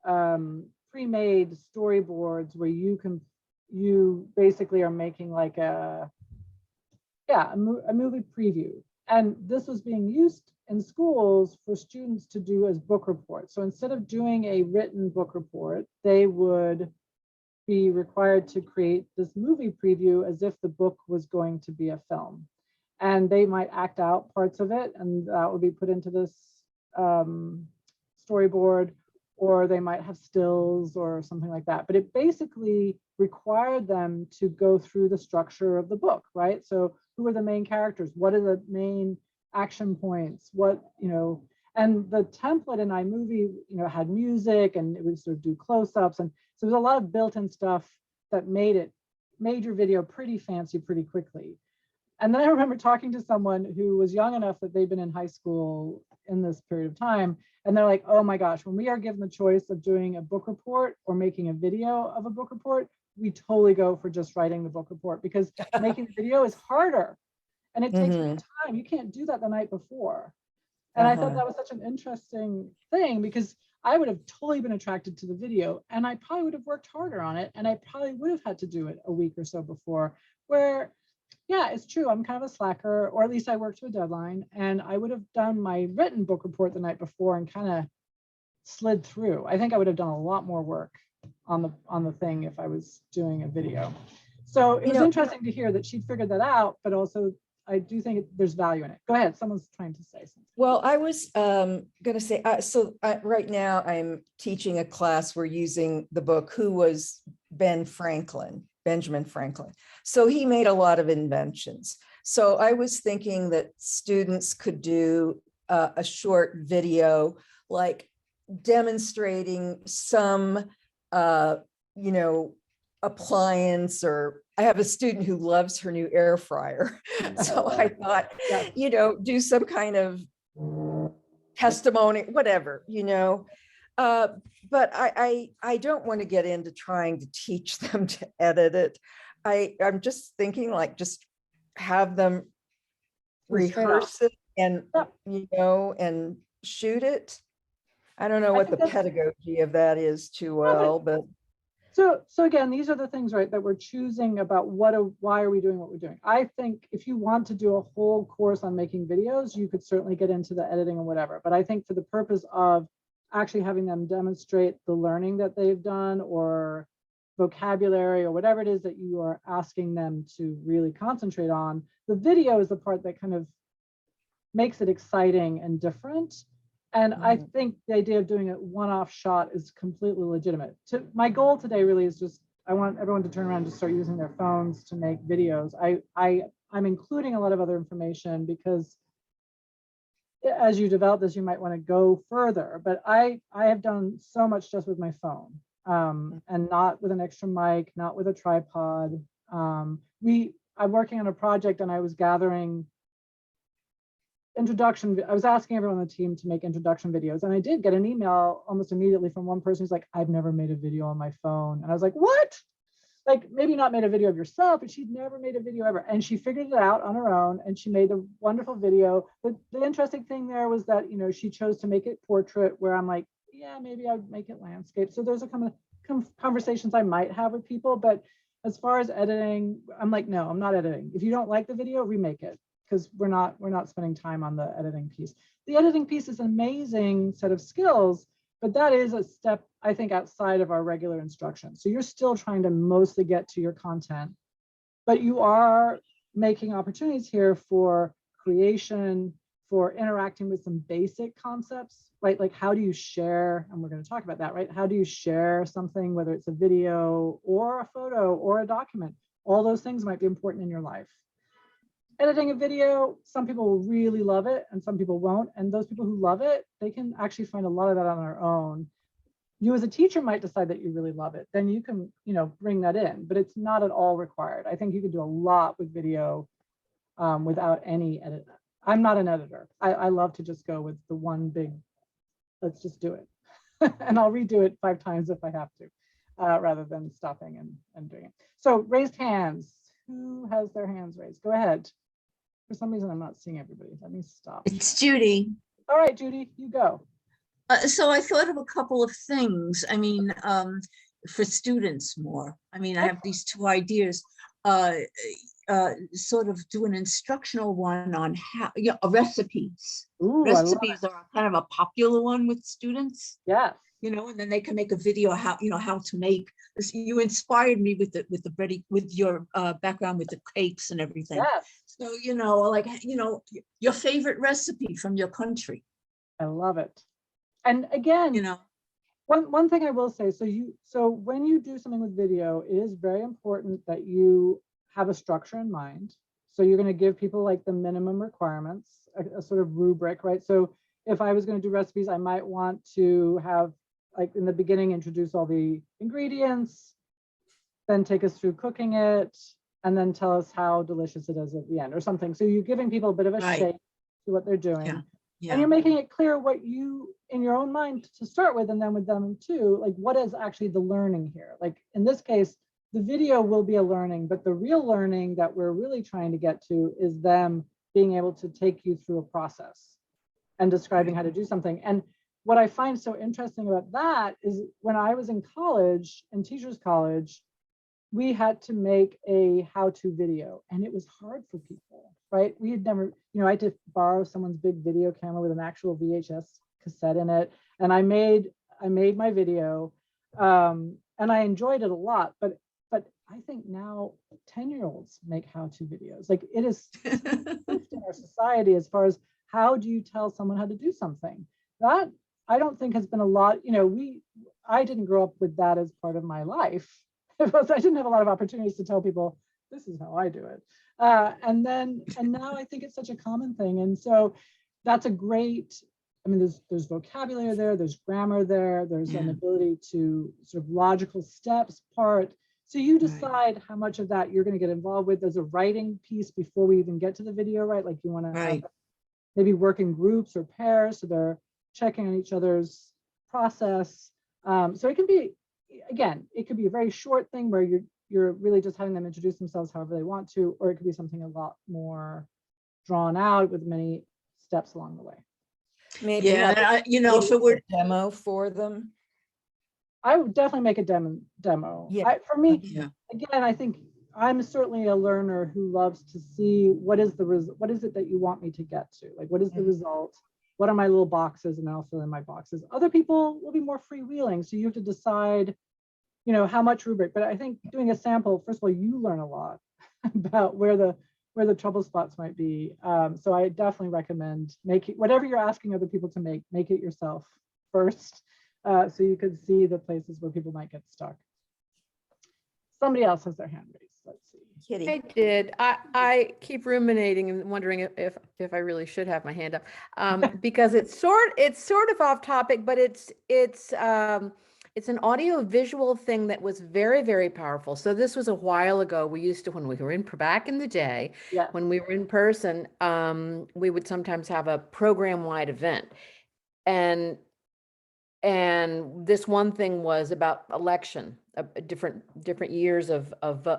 pre-made storyboards where you basically are making like a movie preview. And this was being used in schools for students to do as book reports. So instead of doing a written book report, they would be required to create this movie preview as if the book was going to be a film. And they might act out parts of it, and that would be put into this storyboard, or they might have stills or something like that. But it basically required them to go through the structure of the book, right? So who are the main characters? What are the main action points? And the template in iMovie, had music, and it would sort of do close-ups. And so there's a lot of built-in stuff that made your video pretty fancy pretty quickly. And then I remember talking to someone who was young enough that they'd been in high school in this period of time. And they're like, oh my gosh, when we are given the choice of doing a book report or making a video of a book report, we totally go for just writing the book report, because making the video is harder and it takes more time. You can't do that the night before. And I thought that was such an interesting thing, because I would have totally been attracted to the video and I probably would have worked harder on it. And I probably would have had to do it a week or so before, where Yeah, it's true. I'm kind of a slacker, or at least I work to a deadline, and I would have done my written book report the night before and kind of slid through. I think I would have done a lot more work on the thing if I was doing a video. So it was interesting to hear that she'd figured that out, but also I do think there's value in it. Go ahead, someone's trying to say something. Well, I was going to say, right now I'm teaching a class. We're using the book Who Was Benjamin Franklin. So he made a lot of inventions. So I was thinking that students could do a short video, like demonstrating some, appliance, or I have a student who loves her new air fryer. So I thought, do some kind of testimony, whatever, but I don't want to get into trying to teach them to edit it. I'm just thinking, like, just have them rehearse it and, and shoot it. I don't know what the pedagogy of that is too well, but. So again, these are the things, right, that we're choosing about why are we doing what we're doing. I think if you want to do a whole course on making videos, you could certainly get into the editing or whatever. But I think for the purpose of actually having them demonstrate the learning that they've done, or vocabulary, or whatever it is that you are asking them to really concentrate on, the video is the part that kind of makes it exciting and different. And I think the idea of doing a one-off shot is completely legitimate. My goal today really is just, I want everyone to turn around and just start using their phones to make videos. I'm including a lot of other information because as you develop this, you might want to go further. But I have done so much just with my phone, and not with an extra mic, not with a tripod. I'm working on a project, and I was gathering I was asking everyone on the team to make introduction videos, and I did get an email almost immediately from one person who's like, I've never made a video on my phone. And I was like, what? Like, maybe not made a video of yourself, but she'd never made a video ever. And she figured it out on her own, and she made a wonderful video. But the interesting thing there was that, she chose to make it portrait, where I'm like, yeah, maybe I'd make it landscape. So those are kind of conversations I might have with people. But as far as editing, I'm like, no, I'm not editing. If you don't like the video, remake it, because we're not spending time on the editing piece. The editing piece is an amazing set of skills, but that is a step, I think, outside of our regular instruction. So you're still trying to mostly get to your content, but you are making opportunities here for creation, for interacting with some basic concepts, right? Like, how do you share, and we're going to talk about that, right? How do you share something, whether it's a video or a photo or a document? All those things might be important in your life. Editing a video, some people will really love it and some people won't. And those people who love it, they can actually find a lot of that on their own. You as a teacher might decide that you really love it. Then you can, bring that in, but it's not at all required. I think you can do a lot with video without any edit. I'm not an editor. I love to just go with the one big, let's just do it. And I'll redo it 5 times if I have to, rather than stopping and doing it. So raised hands. Who has their hands raised? Go ahead. For some reason, I'm not seeing everybody. Let me stop. It's Judy. All right, Judy, you go. So I thought of a couple of things. I mean, for students more. I mean, I have these 2 ideas. Sort of do an instructional one on how, recipes. Ooh, recipes are kind of a popular one with students. Yeah. And then they can make a video how to make this. You inspired me with your background with the cakes and everything. Yes. So, your favorite recipe from your country. I love it. And again, one thing I will say, so when you do something with video, it is very important that you have a structure in mind. So you're going to give people like the minimum requirements, a sort of rubric, right? So if I was going to do recipes, I might want to have, like, in the beginning, introduce all the ingredients, then take us through cooking it, and then tell us how delicious it is at the end or something. So you're giving people a bit of a shape to what they're doing. Yeah. And you're making it clear what you, in your own mind to start with, and then with them too, like, what is actually the learning here? Like, in this case, the video will be a learning, but the real learning that we're really trying to get to is them being able to take you through a process and describing how to do something. And what I find so interesting about that is when I was in college, in teachers college, we had to make a how-to video, and it was hard for people, right? We had never, I had to borrow someone's big video camera with an actual VHS cassette in it, and I made my video, and I enjoyed it a lot. But I think now 10-year-olds make how-to videos. Like, it is in our society as far as how do you tell someone how to do something. That I don't think has been a lot. I didn't grow up with that as part of my life. I didn't have a lot of opportunities to tell people this is how I do it. And now I think it's such a common thing. And so that's a great, there's vocabulary there, there's grammar there, there's an ability to sort of logical steps part. So you decide how much of that you're going to get involved with. There's a writing piece before we even get to the video, right? Like, you want to maybe work in groups or pairs, so they're checking on each other's process. So it can be, again, it could be a very short thing where you're really just having them introduce themselves however they want to, or it could be something a lot more drawn out with many steps along the way. Maybe if it were demo for them. I would definitely make a demo. Yeah. For me, again, I think I'm certainly a learner who loves to see what is it that you want me to get to? Like, what is the result? What are my little boxes? And I'll fill in my boxes. Other people will be more freewheeling. So you have to decide, how much rubric. But I think doing a sample, first of all, you learn a lot about where the trouble spots might be. So I definitely recommend making whatever you're asking other people to make it yourself first. So you could see the places where people might get stuck. Somebody else has their hand raised. Let's see. Kitty. I did. I keep ruminating and wondering if I really should have my hand up, because it's sort of off topic, but it's an audio visual thing that was very, very powerful. So this was a while ago. We used to, when we were back in the day, when we were in person, we would sometimes have a program-wide event, and this one thing was about election, different years of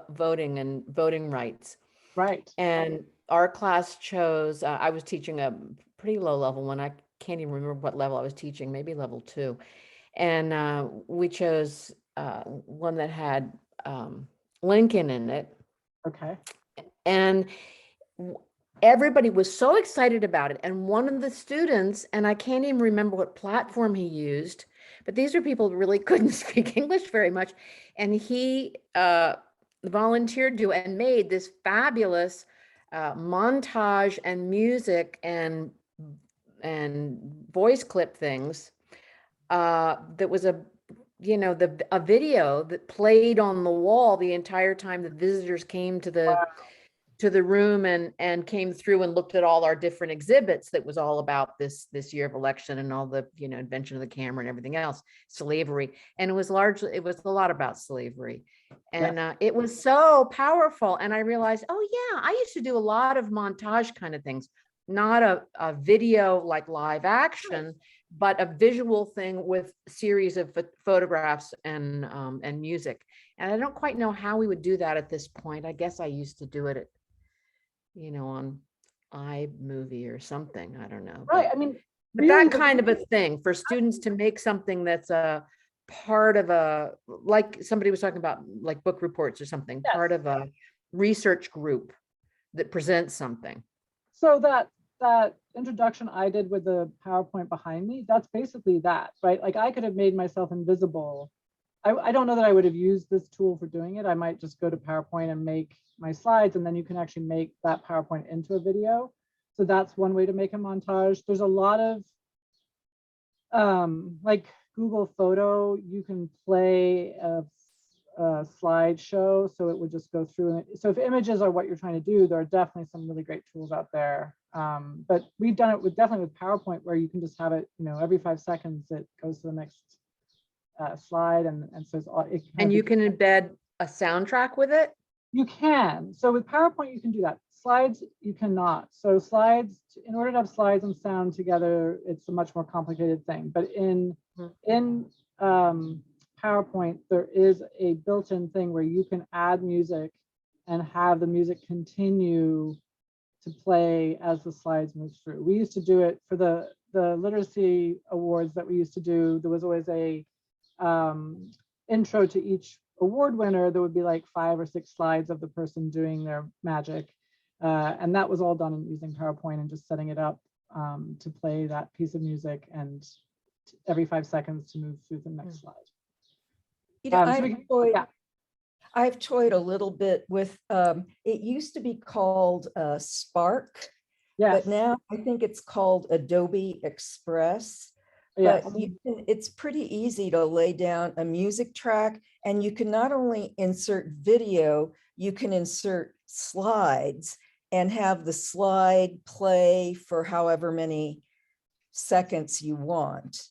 voting and voting rights. Right. And our class chose, I was teaching a pretty low level one. I can't even remember what level I was teaching, maybe level 2. And we chose one that had Lincoln in it. Okay. And everybody was so excited about it. And one of the students, and I can't even remember what platform he used, but these are people who really couldn't speak English very much. And he volunteered to and made this fabulous montage and music and voice clip things. That was a video that played on the wall the entire time the visitors came to the room and came through and looked at all our different exhibits. That was all about this year of election and all the invention of the camera and everything else, slavery. And it was a lot about slavery. And it was so powerful. And I realized, oh yeah, I used to do a lot of montage kind of things, not a video like live action, but a visual thing with a series of photographs and music. And I don't quite know how we would do that at this point. I guess I used to do it on iMovie or something. I don't know. Right. But that kind of a thing for students to make something that's a part of like somebody was talking about, like book reports or something, part of a research group that presents something. So that introduction I did with the PowerPoint behind me, that's basically that, right? Like, I could have made myself invisible. I don't know that I would have used this tool for doing it. I might just go to PowerPoint and make my slides, and then you can actually make that PowerPoint into a video. So that's one way to make a montage. There's a lot of like Google Photo, you can play a slideshow, so it would just go through it. So if images are what you're trying to do, there are definitely some really great tools out there. But we've done it definitely with PowerPoint, where you can just have it, every 5 seconds it goes to the next slide, and so and you can embed a soundtrack with it. You can. So with PowerPoint, you can do that. Slides, you cannot. So slides, in order to have slides and sound together, it's a much more complicated thing. But in PowerPoint, there is a built-in thing where you can add music and have the music continue to play as the slides move through. We used to do it for the literacy awards that we used to do. There was always a intro to each award winner, there would be like 5 or 6 slides of the person doing their magic. And that was all done using PowerPoint and just setting it up to play that piece of music and every 5 seconds to move through the next slide. You know, So we can- I've toyed a little bit with, it used to be called Spark, Yes, but now I think it's called Adobe Express. yes, But it's pretty easy to lay down a music track, and you can not only insert video, you can insert slides and have the slide play for however many seconds you want.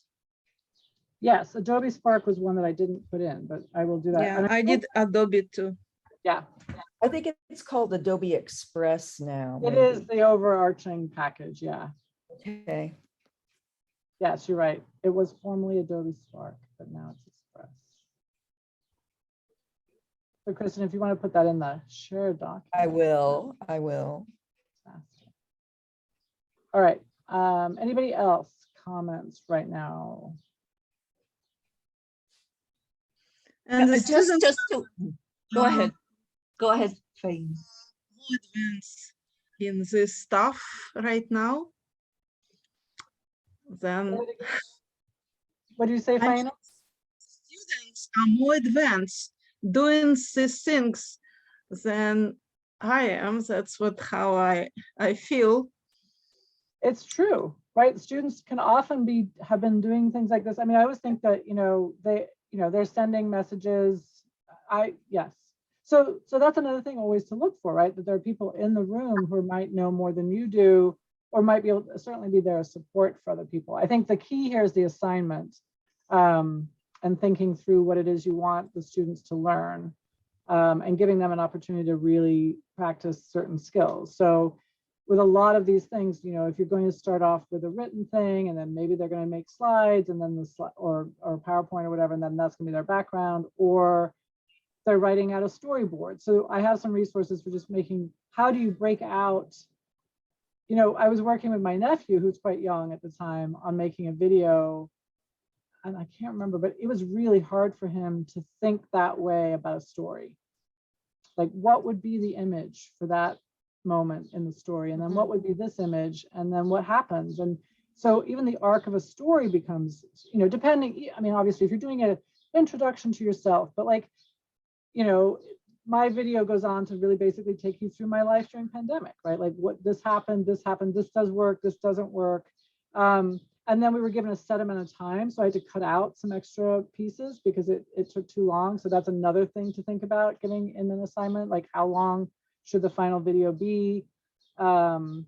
yes. Adobe Spark was one that I didn't put in, but I will do that. Yeah, And I did Adobe too. Yeah, I think it's called Adobe Express now. it maybe. is the overarching package. Yeah. Okay. Yes, you're right. It was formerly Adobe Spark, but now it's Express. So Kristen, if you want to put that in the shared doc. I will. All All right. Anybody else comments right now? And the students Just to, go ahead. Go ahead. more advanced in this stuff right now. Then What do you say, I'm Faina? students are more advanced doing these things than I am. That's how I feel. It's true, right? Students can often have been doing things like this. I mean, I always think that, they're sending messages. Yes. So that's another thing always to look for, right? That there are people in the room who might know more than you do, or might be able to certainly be there as support for other people. I think the key here is the assignment and thinking through what it is you want the students to learn and giving them an opportunity to really practice certain skills. So with a lot of these things, if you're going to start off with a written thing and then maybe they're going to make slides and then or PowerPoint or whatever, and then that's going to be their background, or they're writing out a storyboard. So I have some resources for just how do you break out? I was working with my nephew, who's quite young at the time, on making a video, and I can't remember, but it was really hard for him to think that way about a story. Like, what would be the image for that moment in the story? And then what would be this image? And then what happens? And so even the arc of a story becomes, depending, I mean, obviously, if you're doing an introduction to yourself, but like, my video goes on to really basically take you through my life during pandemic, right? Like this happened, this does work, this doesn't work. And then we were given a set amount of time. So I had to cut out some extra pieces because it took too long. So that's another thing to think about getting in an assignment, like how long should the final video be? And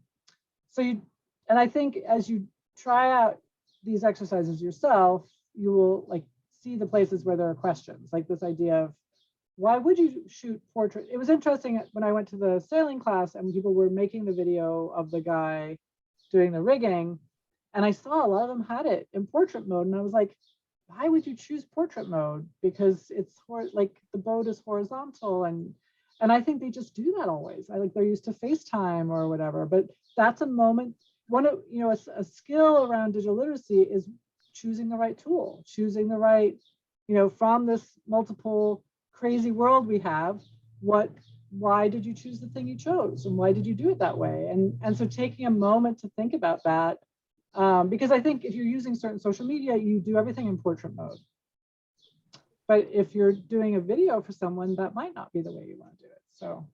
I think as you try out these exercises yourself, you will like see the places where there are questions, like this idea of, why would you shoot portrait? It was interesting when I went to the sailing class and people were making the video of the guy doing the rigging, and I saw a lot of them had it in portrait mode, and I was like, why would you choose portrait mode? Because it's like the boat is horizontal, and I think they just do that always. They're used to FaceTime or whatever, but that's a moment. A skill around digital literacy is choosing the right tool, choosing the right, from this multiple crazy world we have, why did you choose the thing you chose, and why did you do it that way? And so taking a moment to think about that, because I think if you're using certain social media, you do everything in portrait mode. But if you're doing a video for someone, that might not be the way you want to do it. So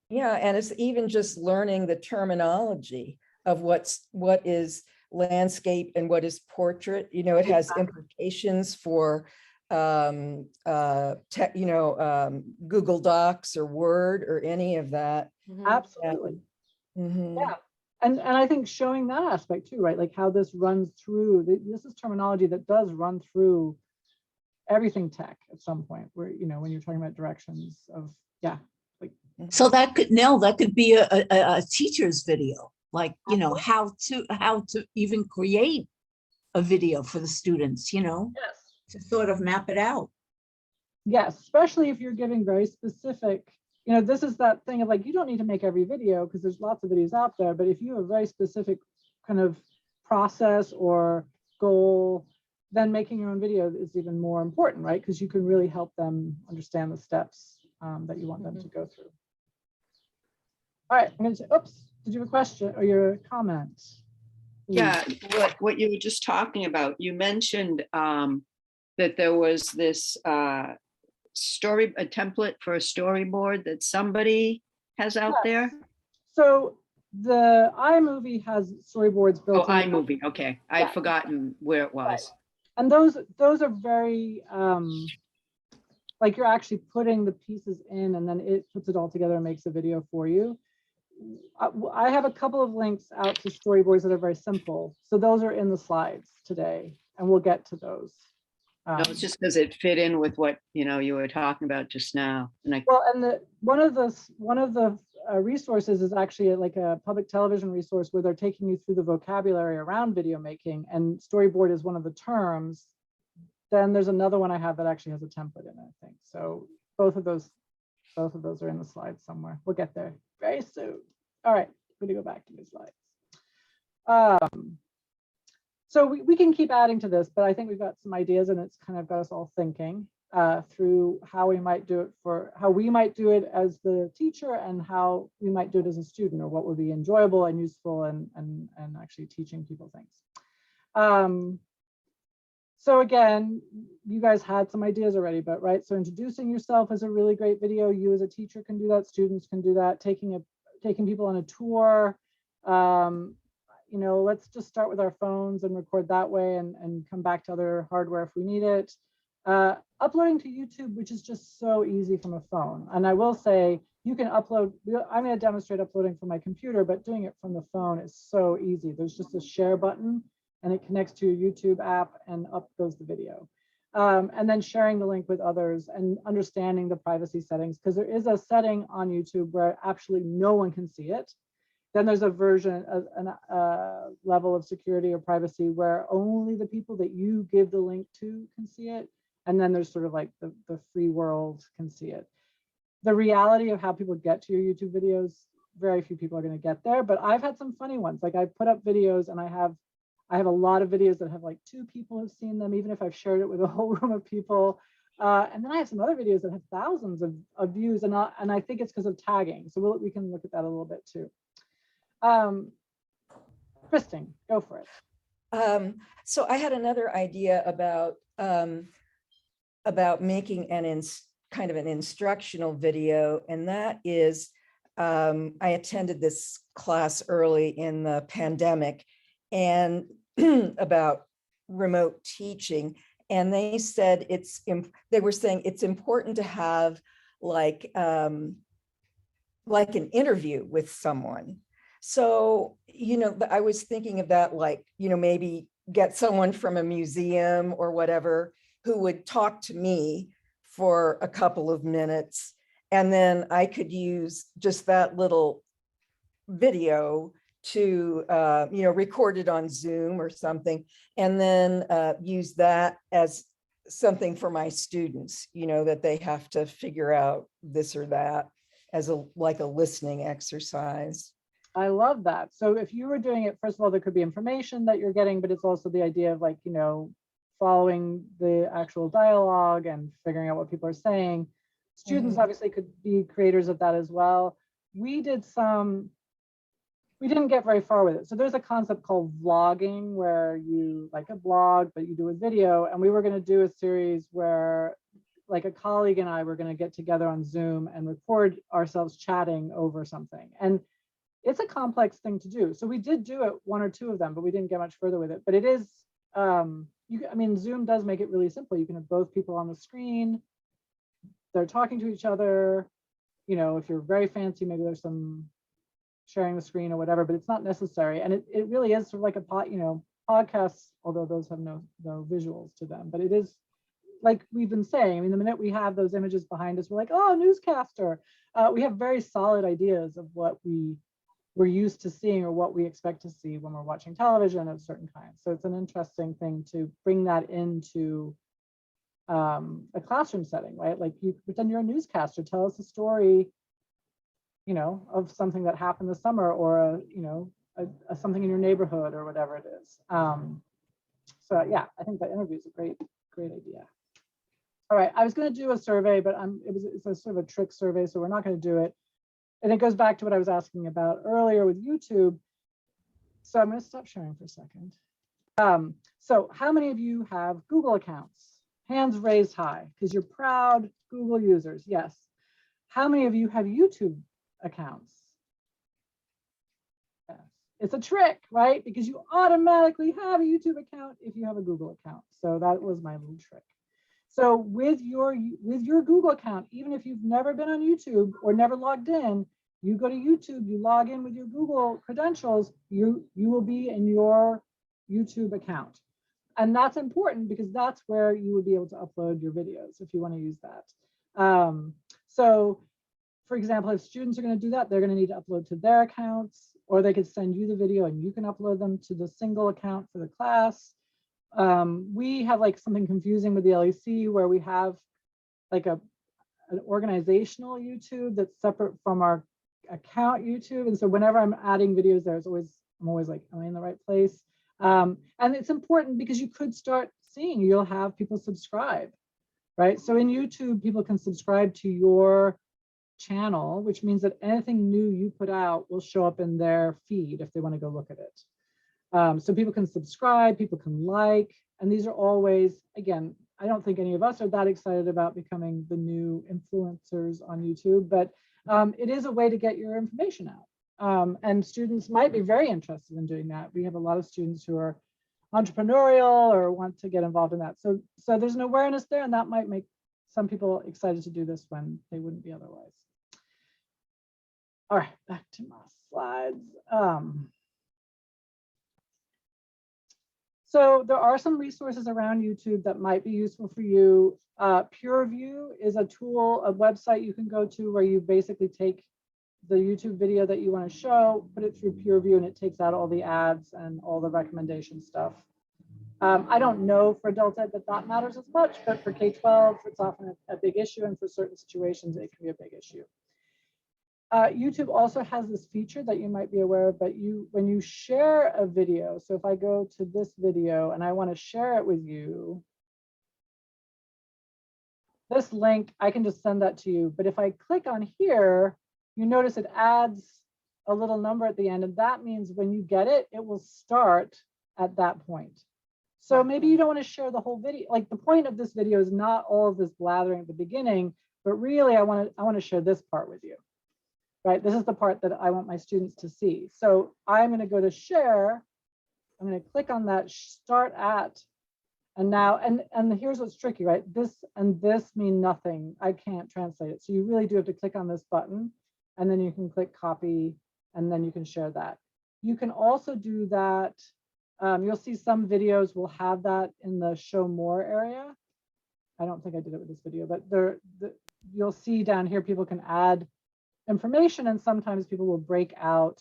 Yeah, and it's even just learning the terminology of what is landscape and what is portrait. It has implications for Google Docs or Word or any of that. absolutely. Mhm. Yeah. And I think showing that aspect too, right? Like how this runs through, this is terminology that does run through everything tech at some point, where, when you're talking about directions of, So that could be a teacher's video, like, how to even create a video for the students, yes. to sort of map it out. Yes, especially if you're giving very specific, this is that thing of like, you don't need to make every video because there's lots of videos out there, but if you have a very specific kind of process or goal, then making your own video is even more important, right? Because you can really help them understand the steps that you want them to go through. All right, I'm going to say, oops, did you have a question or your comment? Yeah, what you were just talking about, you mentioned that there was this a template for a storyboard that somebody has out there. So the iMovie has storyboards Oh, built in. iMovie. Okay, I'd forgotten where it was. Right. And those are very like you're actually putting the pieces in, and then it puts it all together and makes a video for you. I have a couple of links out to storyboards that are very simple. So those are in the slides today, and we'll get to those. No, it's just because it fit in with what you were talking about just now. And well, and one of the resources is actually like a public television resource where they're taking you through the vocabulary around video making, and storyboard is one of the terms. Then there's another one I have that actually has a template in it, I think. So both of those are in the slides somewhere. We'll get there very soon. All right, I'm going to go back to the slides. So we can keep adding to this, but I think we've got some ideas, and it's kind of got us all thinking through how we might do it as the teacher, and how we might do it as a student, or what would be enjoyable and useful and actually teaching people things. So again, you guys had some ideas already, but right, so introducing yourself is a really great video. You as a teacher can do that, students can do that, taking people on a tour. Let's just start with our phones and record that way, and come back to other hardware if we need it. Uploading to YouTube, which is just so easy from a phone. And I will say, you can upload, I'm going to demonstrate uploading from my computer, but doing it from the phone is so easy. There's just a share button, and it connects to your YouTube app, and up goes the video. And then sharing the link with others, and understanding the privacy settings, because there is a setting on YouTube where actually no one can see it. Then there's a version, a level of security or privacy where only the people that you give the link to can see it. And then there's sort of like the free world can see it. The reality of how people get to your YouTube videos, very few people are going to get there, but I've had some funny ones. Like, I put up videos, and I have a lot of videos that have like 2 people have seen them, even if I've shared it with a whole room of people. And then I have some other videos that have thousands of views, and I think it's because of tagging. So we can look at that a little bit too. Kristen, go for it. So I had another idea about making kind of an instructional video, and that is, I attended this class early in the pandemic, and about remote teaching, and they said they were saying it's important to have like an interview with someone. So, I was thinking of that, like, maybe get someone from a museum or whatever who would talk to me for a couple of minutes, and then I could use just that little video to, record it on Zoom or something, and then use that as something for my students, that they have to figure out this or that as like a listening exercise. I love that. So if you were doing it, first of all, there could be information that you're getting, but it's also the idea of like, following the actual dialogue and figuring out what people are saying. Students obviously could be creators of that as well. We didn't get very far with it. So there's a concept called vlogging, where you like a blog, but you do a video. And we were going to do a series where like a colleague and I were going to get together on Zoom and record ourselves chatting over something. And it's a complex thing to do. So we did do it, 1 or 2 of them, but we didn't get much further with it. But it is, Zoom does make it really simple. You can have both people on the screen. They're talking to each other. If you're very fancy, maybe there's some sharing the screen or whatever, but it's not necessary. And it really is sort of like a podcasts, although those have no visuals to them. But it is, like we've been saying, the minute we have those images behind us, we're like, oh, newscaster. We have very solid ideas of what we're used to seeing, or what we expect to see when we're watching television of certain kinds. So it's an interesting thing to bring that into a classroom setting, right? Like, you pretend you're a newscaster, tell us a story, of something that happened this summer, or something in your neighborhood or whatever it is. So yeah, I think that interview is a great idea. All right, I was going to do a survey, but it's a sort of a trick survey, so we're not going to do it. And it goes back to what I was asking about earlier with YouTube. So I'm going to stop sharing for a second. So how many of you have Google accounts? Hands raised high, because you're proud Google users. Yes. How many of you have YouTube accounts? Yes. It's a trick, right? Because you automatically have a YouTube account if you have a Google account. So that was my little trick. So with your Google account, even if you've never been on YouTube or never logged in, you go to YouTube, you log in with your Google credentials, you will be in your YouTube account. And that's important because that's where you would be able to upload your videos if you want to use that. So for example, if students are going to do that, they're going to need to upload to their accounts, or they could send you the video and you can upload them to the single account for the class. We have like something confusing with the LEC where we have like an organizational YouTube that's separate from our account YouTube. And so whenever I'm adding videos there, I'm always like, am I in the right place? And it's important because you could start seeing, you'll have people subscribe, right? So in YouTube, people can subscribe to your channel, which means that anything new you put out will show up in their feed if they want to go look at it. So people can subscribe, people can like, and these are always, again, I don't think any of us are that excited about becoming the new influencers on YouTube, but it is a way to get your information out. And students might be very interested in doing that. We have a lot of students who are entrepreneurial or want to get involved in that. So there's an awareness there, and that might make some people excited to do this when they wouldn't be otherwise. All right, back to my slides. So there are some resources around YouTube that might be useful for you. PureView is a tool, a website you can go to where you basically take the YouTube video that you want to show, put it through PureView, and it takes out all the ads and all the recommendation stuff. I don't know for adult ed that matters as much, but for K-12, it's often a big issue, and for certain situations, it can be a big issue. YouTube also has this feature that you might be aware of, but when you share a video, so if I go to this video and I want to share it with you, this link, I can just send that to you. But if I click on here, you notice it adds a little number at the end, and that means when you get it, it will start at that point. So maybe you don't want to share the whole video. Like the point of this video is not all of this blathering at the beginning, but really I want to share this part with you. Right, this is the part that I want my students to see. So I'm going to go to share. I'm going to click on that start at, and now, and here's what's tricky, right? This and this mean nothing. I can't translate it. So you really do have to click on this button, and then you can click copy, and then you can share that. You can also do that. You'll see some videos will have that in the show more area. I don't think I did it with this video, but you'll see down here people can add information, and sometimes people will break out,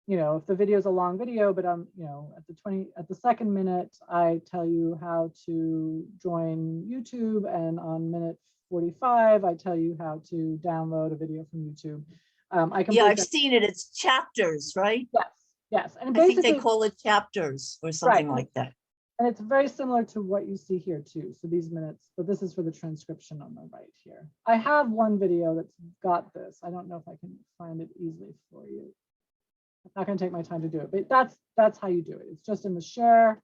if the video is a long video, but at the second minute I tell you how to join YouTube, and on minute 45 I tell you how to download a video from YouTube. Yeah, I've seen it. It's chapters, right? Yes, and I think they call it chapters or something like that. And it's very similar to what you see here too. So these minutes, but this is for the transcription on the right here. I have one video that's got this. I don't know if I can find it easily for you. I'm not going to take my time to do it, but that's how you do it. It's just in the share.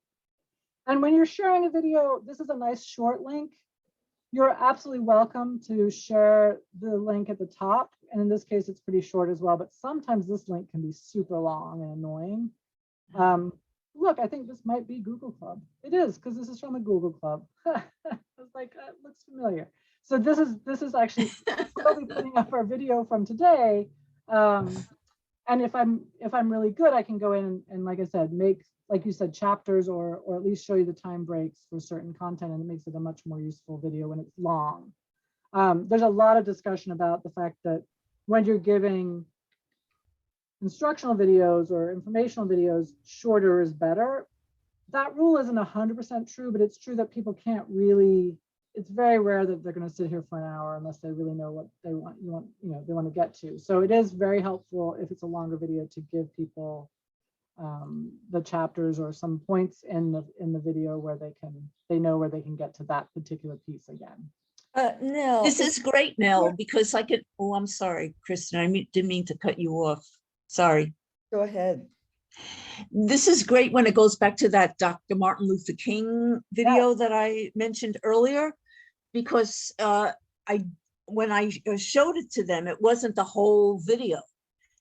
And when you're sharing a video, this is a nice short link. You're absolutely welcome to share the link at the top. And in this case, it's pretty short as well, but sometimes this link can be super long and annoying. Look, I think this might be Google Club. It is, because this is from a Google Club. I was like, it looks familiar. So this is actually, we'll be putting up our video from today. And if I'm really good, I can go in and like I said, make, like you said, chapters or at least show you the time breaks for certain content, and it makes it a much more useful video when it's long. There's a lot of discussion about the fact that when you're giving instructional videos or informational videos, shorter is better. That rule isn't 100% true, but it's true that people can't really, it's very rare that they're going to sit here for an hour unless they really know what they want to get to. So it is very helpful if it's a longer video to give people the chapters or some points in the video where they know where they can get to that particular piece again. No. This is great, Mel, because I could, oh, I'm sorry, Kristen, didn't mean to cut you off. Sorry. Go ahead. This is great when it goes back to that Dr. Martin Luther King video that I mentioned earlier, because when I showed it to them, it wasn't the whole video.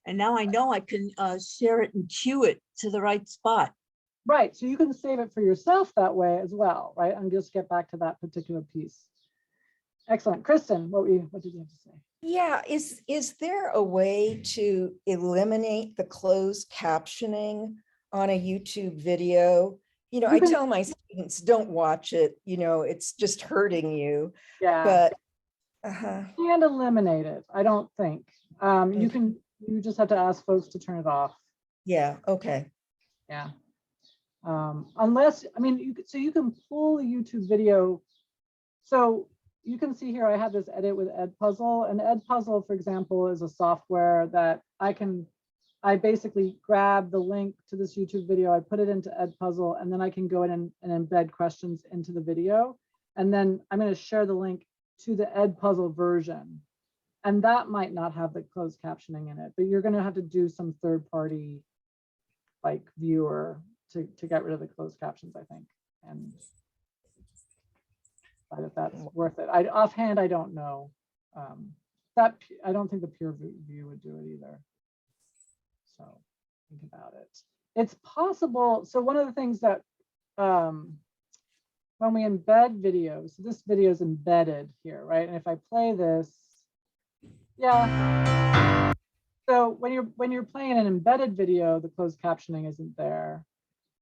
And now I know I can share it and cue it to the right spot. Right, so you can save it for yourself that way as well, right? And just get back to that particular piece. Excellent. Kristen, what did you have to say? Yeah, is there a way to eliminate the closed captioning on a YouTube video? You know, I tell my students, don't watch it, you know, it's just hurting you. Yeah. But You can't eliminate it, I don't think. You just have to ask folks to turn it off. yeah, okay. Yeah. Unless, I mean, you can pull a YouTube video. So you can see here, I have this edit with Edpuzzle, and Edpuzzle, for example, is a software that I basically grab the link to this YouTube video, I put it into Edpuzzle, and then I can go in and embed questions into the video. And then I'm going to share the link to the Edpuzzle version. And that might not have the closed captioning in it, but you're going to have to do some third-party like viewer to get rid of the closed captions, I think. And if that's worth it. Offhand, I don't know. I don't think the peer review would do it either. So think about it. It's possible. So one of the things that when we embed videos, so this video is embedded here, right? And if I play this, yeah. So when you're playing an embedded video, the closed captioning isn't there.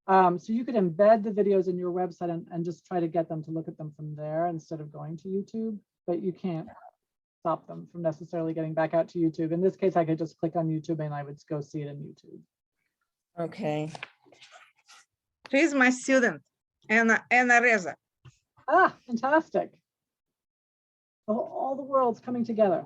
So you could embed the videos in your website and just try to get them to look at them from there instead of going to YouTube, but you can't stop them from necessarily getting back out to YouTube. In this case, I could just click on YouTube and I would go see it in YouTube. Okay. She's my student, Anna Reza. Ah, fantastic. All the world's coming together.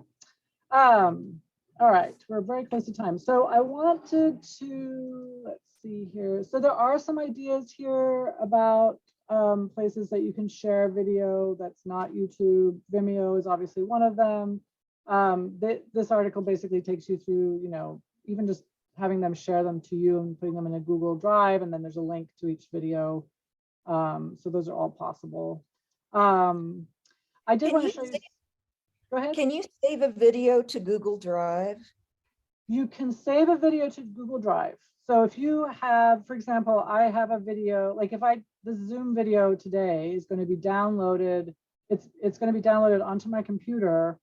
All right, we're very close to time. So I wanted to, let's see here. So there are some ideas here about places that you can share video that's not YouTube. Vimeo is obviously one of them. This article basically takes you through, you know, even just having them share them to you and putting them in a Google Drive, and then there's a link to each video. So those are all possible. I did want to show you. Go ahead. Can you save a video to Google Drive? You can save a video to Google Drive. So if you have, for example, I have a video, like if the Zoom video today is going to be downloaded, it's going to be downloaded onto my computer,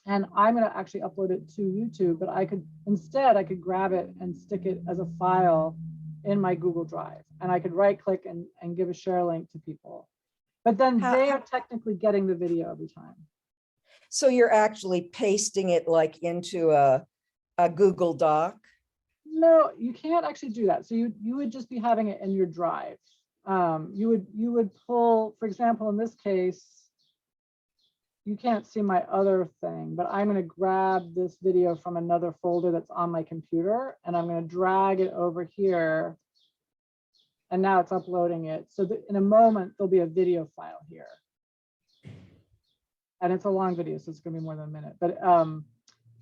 and I'm going to actually upload it to YouTube, but I could grab it and stick it as a file in my Google Drive, and I could right click and give a share link to people. But then they are technically getting the video every time. So you're actually pasting it like into a Google Doc? No, you can't actually do that. So you would just be having it in your Drive. You would pull, for example, in this case, you can't see my other thing, but I'm going to grab this video from another folder that's on my computer, and I'm going to drag it over here. And now it's uploading it. So that in a moment, there'll be a video file here. And it's a long video, so it's going to be more than a minute. But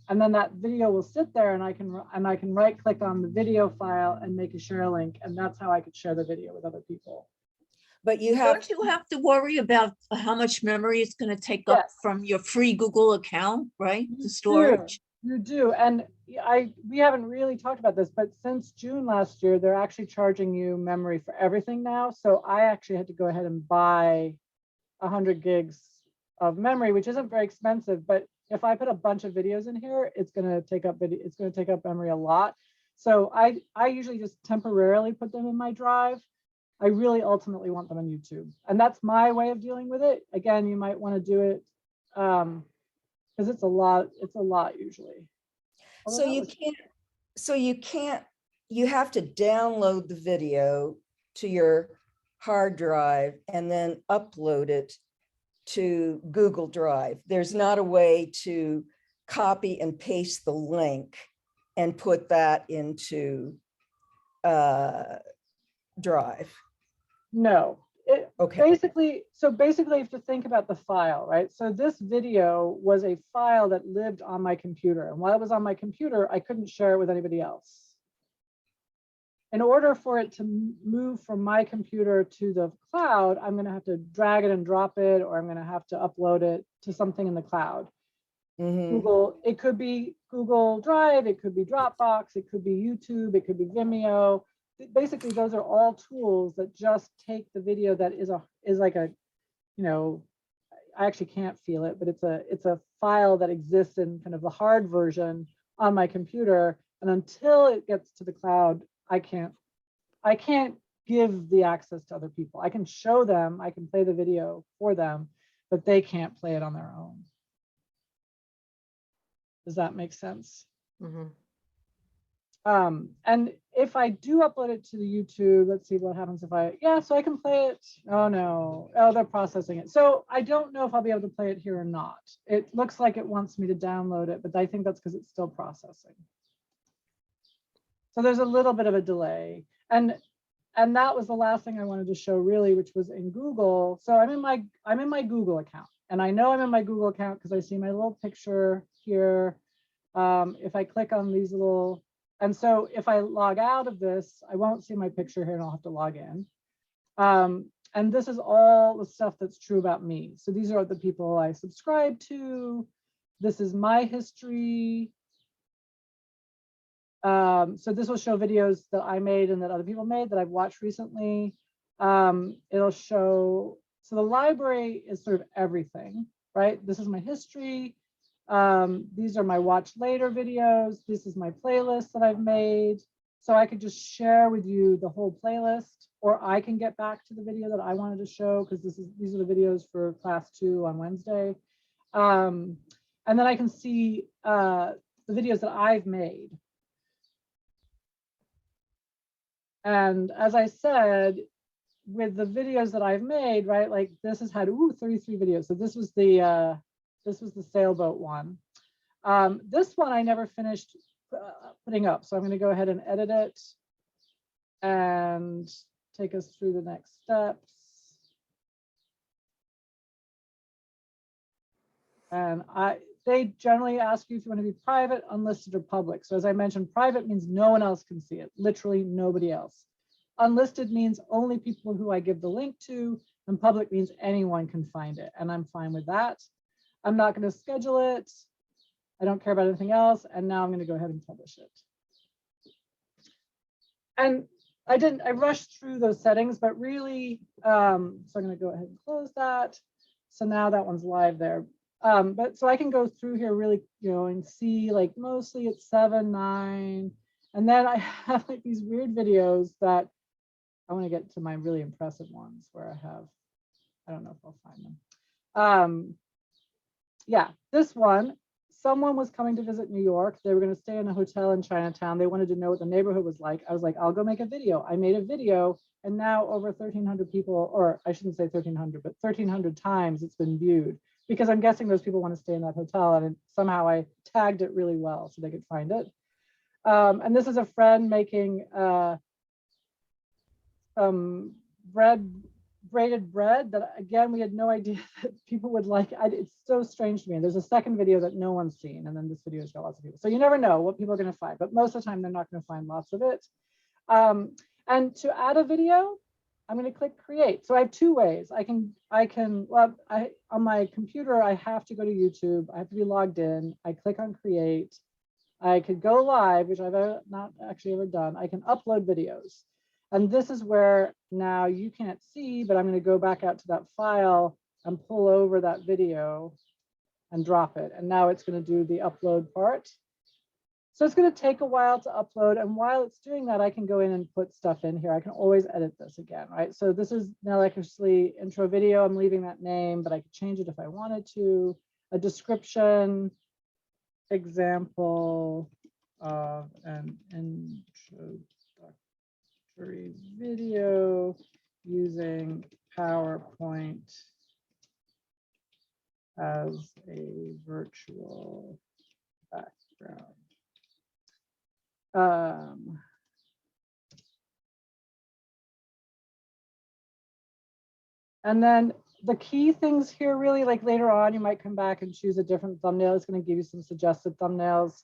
and then that video will sit there, and I can right click on the video file and make a share link, and that's how I could share the video with other people. But Don't you have to worry about how much memory it's going to take up from your free Google account, right? The storage. You do. And we haven't really talked about this, but since June last year, they're actually charging you memory for everything now. So I actually had to go ahead and buy 100 gigs of memory, which isn't very expensive, but if I put a bunch of videos in here, it's going to take up memory a lot. So I usually just temporarily put them in my Drive. I really ultimately want them on YouTube, and that's my way of dealing with it. Again, you might want to do it because it's a lot usually. So you have to download the video to your hard drive and then upload it to Google Drive. There's not a way to copy and paste the link and put that into drive. No, it Okay. basically, so basically you have to think about the file, right? So this video was a file that lived on my computer. And while it was on my computer, I couldn't share it with anybody else. In order for it to move from my computer to the cloud, I'm going to have to drag it and drop it, or I'm going to have to upload it to something in the cloud. Mhm. Google, it could be Google Drive, it could be Dropbox, it could be YouTube, it could be Vimeo. Basically, those are all tools that just take the video that is like a, you know, I actually can't feel it, but it's a file that exists in kind of the hard version on my computer. And until it gets to the cloud, I can't give the access to other people. I can show them, I can play the video for them, but they can't play it on their own. Does that make sense? Mhm. And if I do upload it to the YouTube, let's see what happens if yeah, so I can play it. Oh no, oh, they're processing it. So I don't know if I'll be able to play it here or not. It looks like it wants me to download it, but I think that's because it's still processing. So there's a little bit of a delay. And that was the last thing I wanted to show really, which was in Google. So I'm in my Google account, and I know I'm in my Google account because I see my little picture here. If I click on these little, and so if I log out of this, I won't see my picture here and I'll have to log in. And this is all the stuff that's true about me. So these are the people I subscribe to. This is my history. So this will show videos that I made and that other people made that I've watched recently. It'll show, so the library is sort of everything, right? This is my history. These are my watch later videos. This is my playlist that I've made. So I could just share with you the whole playlist, or I can get back to the video that I wanted to show because these are the videos for class 2 on Wednesday. And then I can see the videos that I've made. And as I said, with the videos that I've made, right, like this has had 33 videos. So this was the sailboat one. This one I never finished putting up. So I'm going to go ahead and edit it and take us through the next steps. And they generally ask you if you want to be private, unlisted, or public. So as I mentioned, private means no one else can see it, literally nobody else. Unlisted means only people who I give the link to, and public means anyone can find it. And I'm fine with that. I'm not going to schedule it. I don't care about anything else. And now I'm going to go ahead and publish it. And I rushed through those settings, but really, so I'm going to go ahead and close that. So now that one's live there. But so I can go through here really, and see like mostly it's 7, 9. And then I have like these weird videos that I want to get to my really impressive ones where I don't know if I'll find them. Yeah, this one, someone was coming to visit New York. They were going to stay in a hotel in Chinatown. They wanted to know what the neighborhood was like. I was like, I'll go make a video. I made a video, and now over 1,300 people, or I shouldn't say 1,300, but 1,300 times it's been viewed, because I'm guessing those people want to stay in that hotel, and somehow I tagged it really well so they could find it. And this is a friend making braided bread that, again, we had no idea that people would like. It's so strange to me. And there's a second video that no one's seen, and then this video has got lots of people. So you never know what people are going to find, but most of the time they're not going to find lots of it. And to add a video, I'm going to click create. So I have 2 ways. On my computer, I have to go to YouTube. I have to be logged in. I click on create. I could go live, which I've not actually ever done. I can upload videos. And this is where now you can't see, but I'm going to go back out to that file and pull over that video and drop it. And now it's going to do the upload part. So it's going to take a while to upload. And while it's doing that, I can go in and put stuff in here. I can always edit this again, right? So this is Nelly intro video. I'm leaving that name, but I could change it if I wanted to. A description, example of an introductory video using PowerPoint as a virtual background. And then the key things here really, like later on, you might come back and choose a different thumbnail. It's going to give you some suggested thumbnails.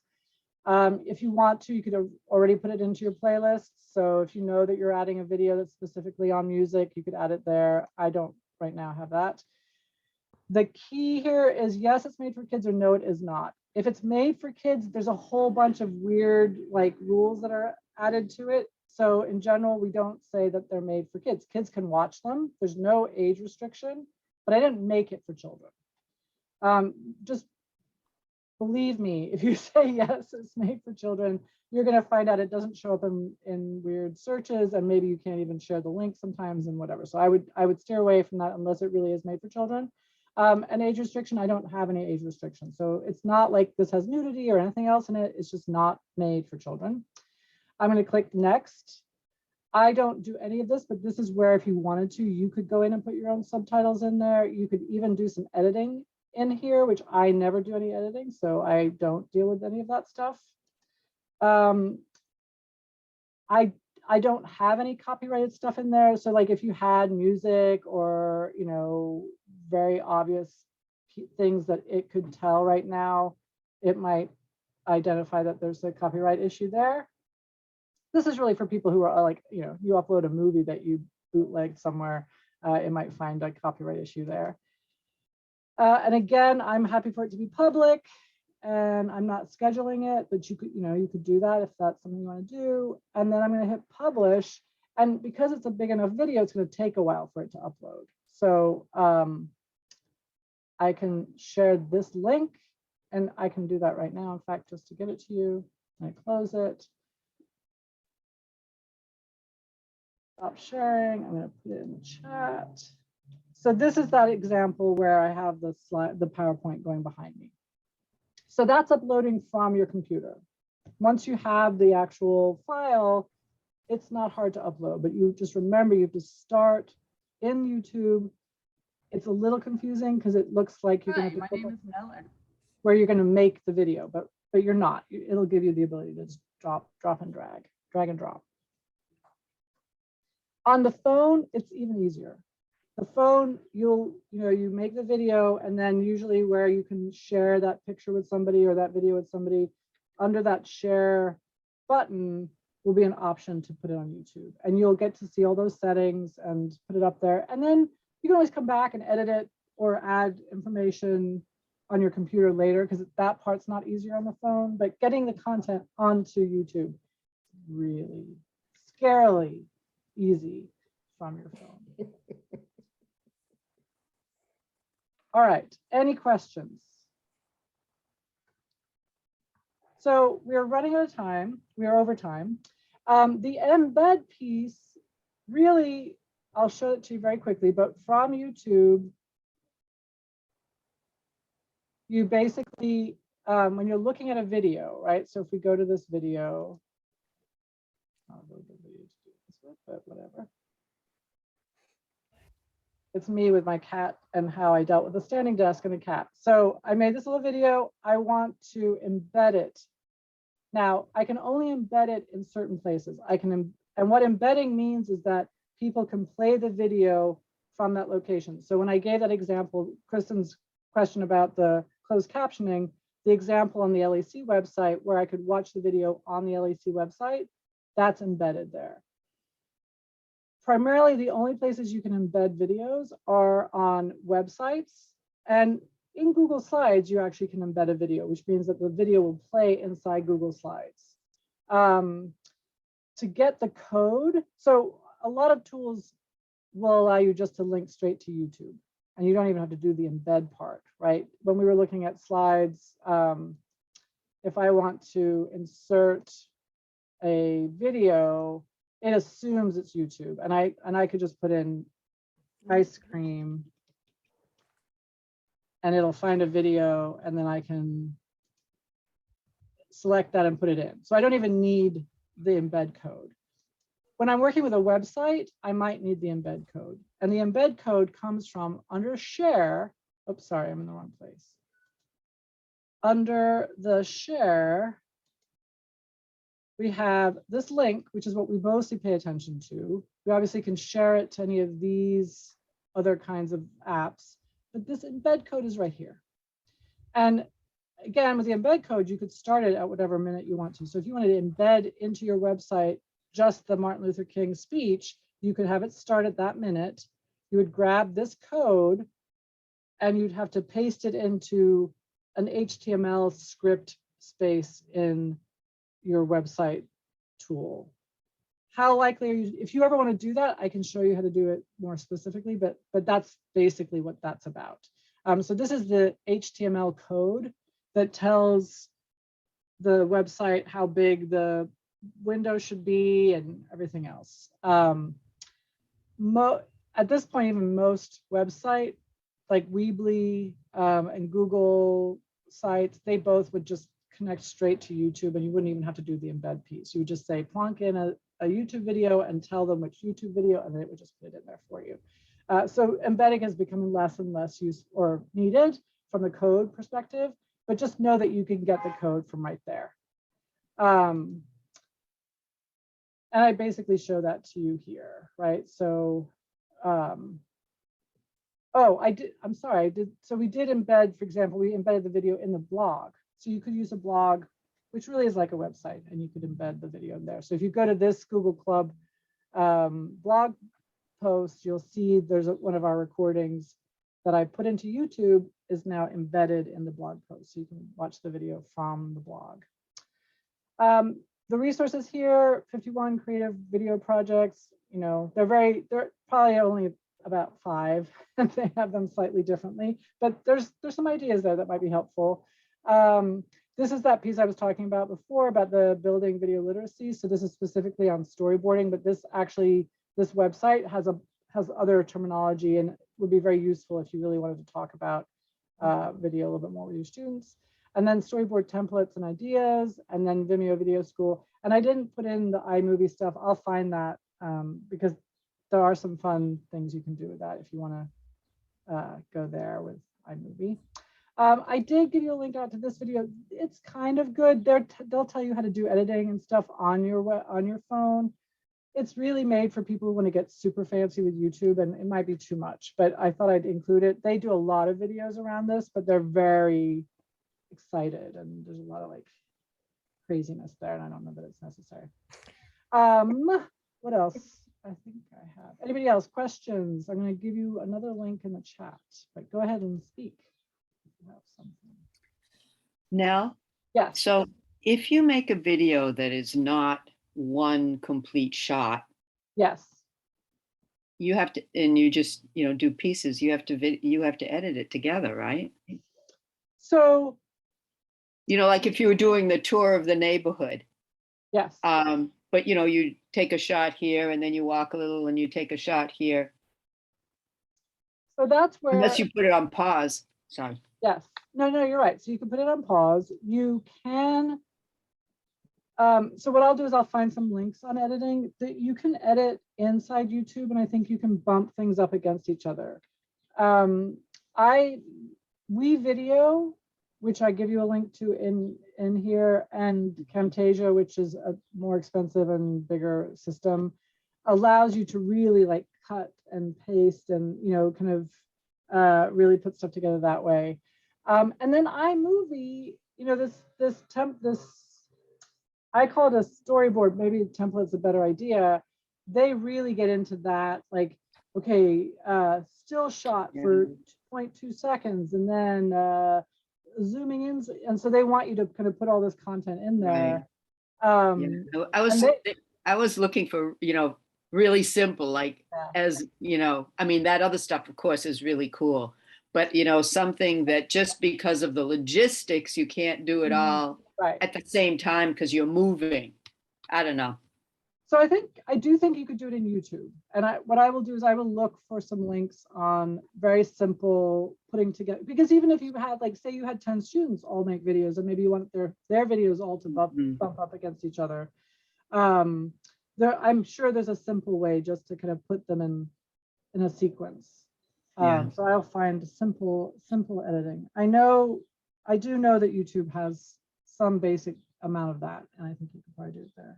If you want to, you could already put it into your playlist. So if you know that you're adding a video that's specifically on music, you could add it there. I don't right now have that. The key here is yes, it's made for kids, or no, it is not. If it's made for kids, there's a whole bunch of weird like rules that are added to it. So in general, we don't say that they're made for kids. Kids can watch them. There's no age restriction, but I didn't make it for children. Just believe me, if you say yes, it's made for children, you're going to find out it doesn't show up in weird searches, and maybe you can't even share the link sometimes and whatever. So I would steer away from that unless it really is made for children. An age restriction, I don't have any age restrictions. So it's not like this has nudity or anything else in it. It's just not made for children. I'm going to click next. I don't do any of this, but this is where if you wanted to, you could go in and put your own subtitles in there. You could even do some editing in here, which I never do any editing, so I don't deal with any of that stuff. I don't have any copyrighted stuff in there. So like if you had music or, you know, very obvious things that it could tell right now, it might identify that there's a copyright issue there. This is really for people who are like, you know, you upload a movie that you bootleg somewhere, it might find a copyright issue there. And again, I'm happy for it to be public, and I'm not scheduling it, but you could, you know, you could do that if that's something you want to do. And then I'm going to hit publish. And because it's a big enough video, it's going to take a while for it to upload. So I can share this link, and I can do that right now. In fact, just to get it to you, I close it. Stop sharing. I'm going to put it in the chat. So this is that example where I have the slide, the PowerPoint going behind me. So that's uploading from your computer. Once you have the actual file, it's not hard to upload, but you just remember you have to start in YouTube. It's a little confusing because it looks like you're going to where you're going to make the video, but you're not. It'll give you the ability to just drop and drag and drop. On the phone, it's even easier. The phone, you make the video, and then usually where you can share that picture with somebody or that video with somebody, under that share button will be an option to put it on YouTube, and you'll get to see all those settings and put it up there. And then you can always come back and edit it or add information on your computer later, because that part's not easier on the phone, but getting the content onto YouTube is really scarily easy from your phone. All right, any questions? So we're running out of time. We are over time. The embed piece, really, I'll show it to you very quickly, but from YouTube, you basically, when you're looking at a video, right? So if we go to this video, I'll go to the video to do this with, but whatever. It's me with my cat and how I dealt with a standing desk and a cat. So I made this little video. I want to embed it. Now, I can only embed it in certain places. And what embedding means is that people can play the video from that location. So when I gave that example, Kristen's question about the closed captioning, the example on the LAC website where I could watch the video on the LAC website, that's embedded there. Primarily, the only places you can embed videos are on websites, and in Google Slides, you actually can embed a video, which means that the video will play inside Google Slides. To get the code, so a lot of tools will allow you just to link straight to YouTube, and you don't even have to do the embed part, right? When we were looking at slides, if I want to insert a video, it assumes it's YouTube, and I could just put in ice cream, and it'll find a video, and then I can select that and put it in. So I don't even need the embed code. When I'm working with a website, I might need the embed code, and the embed code comes from under share. Oops, sorry, I'm in the wrong place. Under the share, we have this link, which is what we mostly pay attention to. We obviously can share it to any of these other kinds of apps, but this embed code is right here. And again, with the embed code, you could start it at whatever minute you want to. So if you wanted to embed into your website just the Martin Luther King speech, you could have it start at that minute. You would grab this code and you'd have to paste it into an HTML script space in your website tool. How likely are you, if you ever want to do that, I can show you how to do it more specifically, but that's basically what that's about. So this is the HTML code that tells the website how big the window should be and everything else. At this point, even most website, like Weebly and Google sites, they both would just connect straight to YouTube, and you wouldn't even have to do the embed piece. You would just say, plonk in a YouTube video and tell them which YouTube video, and then it would just put it in there for you. So embedding is becoming less and less used or needed from the code perspective, but just know that you can get the code from right there. And I basically show that to you here, right? So, oh, I'm sorry, I did. So we did embed, for example, we embedded the video in the blog. So you could use a blog, which really is like a website, and you could embed the video in there. So if you go to this Google Club blog post, you'll see there's one of our recordings that I put into YouTube is now embedded in the blog post. So you can watch the video from the blog. The resources here, 51 creative video projects, you know, they're probably only about 5, and they have them slightly differently, but there's some ideas there that might be helpful. This is that piece I was talking about before about the building video literacy. So this is specifically on storyboarding, but this website has other terminology and would be very useful if you really wanted to talk about video a little bit more with your students. And then storyboard templates and ideas, and then Vimeo Video School. And I didn't put in the iMovie stuff. I'll find that because there are some fun things you can do with that if you want to go there with iMovie. I did give you a link out to this video. It's kind of good. They'll tell you how to do editing and stuff on your phone. It's really made for people who want to get super fancy with YouTube, and it might be too much, but I thought I'd include it. They do a lot of videos around this, but they're very excited, and there's a lot of like craziness there, and I don't know that it's necessary. What else? I think I have. Anybody else? Questions? I'm going to give you another link in the chat, but go ahead and speak. Have something. Nell? Yes. So if you make a video that is not one complete shot, yes, you have to, and you just, you know, do pieces, you have to edit it together, right? So, you know, like if you were doing the tour of the neighborhood, yes, but you know, you take a shot here and then you walk a little and you take a shot here. So that's where, unless you put it on pause. Sorry. yes, no, you're right. So you can put it on pause. You can, so what I'll do is I'll find some links on editing that you can edit inside YouTube, and I think you can bump things up against each other. Wevideo, which I give you a link to in here, and Camtasia, which is a more expensive and bigger system, allows you to really like cut and paste and, you know, kind of really put stuff together that way. And then iMovie, you know, this I call it a storyboard, maybe template's a better idea. They really get into that, like, okay, still shot for 2.2 seconds, and then zooming in, and so they want you to kind of put all this content in there. Yeah. I was looking for, you know, really simple, like, as you know, I mean, that other stuff of course is really cool, but you know, something that just because of the logistics you can't do it all at the same time because you're moving. I don't know. So I do think you could do it in YouTube. And what I will do is I will look for some links on very simple putting together, because even if you had, like, say you had 10 students all make videos and maybe you want their videos all to bump up against each other. I'm sure there's a simple way just to kind of put them in a sequence. So I'll find simple editing. I do know that YouTube has some basic amount of that, and I think you could probably do it there.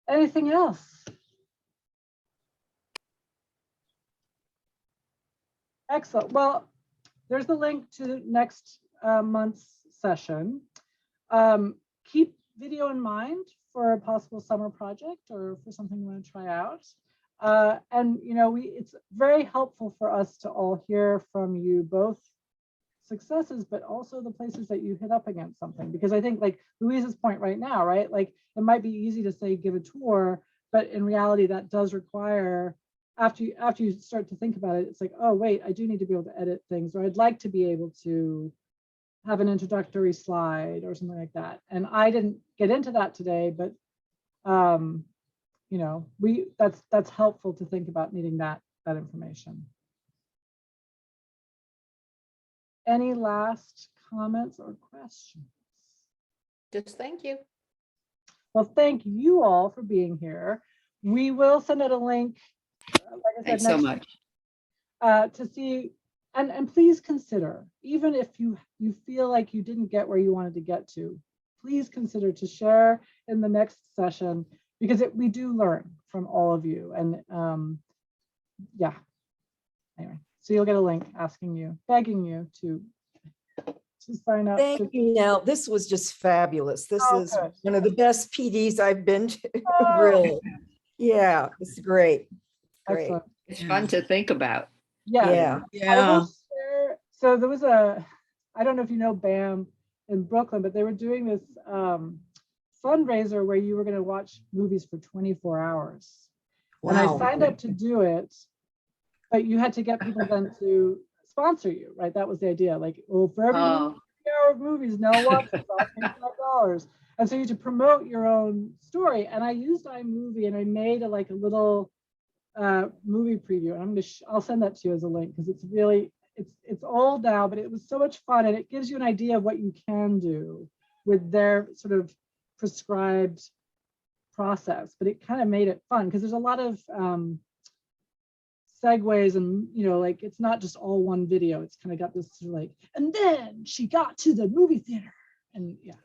Anything else? Excellent. Well, there's the link to next month's session. Keep video in mind for a possible summer project or for something you want to try out. And you know, it's very helpful for us to all hear from you, both successes, but also the places that you hit up against something. Because I think like Louise's point right now, right? Like it might be easy to say give a tour, but in reality that does require, after you start to think about it, it's like, oh wait, I do need to be able to edit things, or I'd like to be able to have an introductory slide or something like that. And I didn't get into that today, but you know, that's helpful to think about needing that information. Any last comments or questions? Just thank you. Well, thank you all for being here. We will send out a link, like I said, Thanks so much. to see, and please consider, even if you feel like you didn't get where you wanted to get to, please consider to share in the next session, because we do learn from all of you. And yeah, anyway, so you'll get a link asking you, begging you to sign up. Thank you, Nell. This was just fabulous. This Oh, is good. one of the best PDs I've been to, Oh. really. Yeah, it's great. Great. Excellent. It's fun to think about. Yeah. Yeah. I will share, so there was I don't know if you know BAM in Brooklyn, but they were doing this fundraiser where you were going to watch movies for 24 hours. And I Wow. signed up to do it, but you had to get people then to sponsor you, right? That was the idea. Like, well, for every Oh, hour of movies, Nell watches $5. And so you had to promote your own story. And I used iMovie and I made a little movie preview. And I'll send that to you as a link, because it's really, it's old now, but it was so much fun, and it gives you an idea of what you can do with their sort of prescribed process. But it kind of made it fun, because there's a lot of segues, and you know, like it's not just all one video. It's kind of got this sort of like, and then she got to the movie theater, and yeah.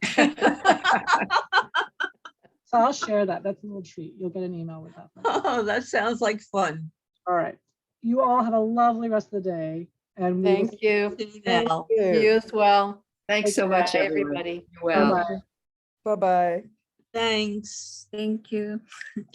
So I'll share that. That's a little treat. You'll get an email with that. Oh, that sounds like fun. All right. You all have a lovely rest of the day. And we will Thank you. Nell. You as well. thanks so much, Bye, everyone. everybody. Well. Bye-bye. Bye-bye. Thanks. Thank you.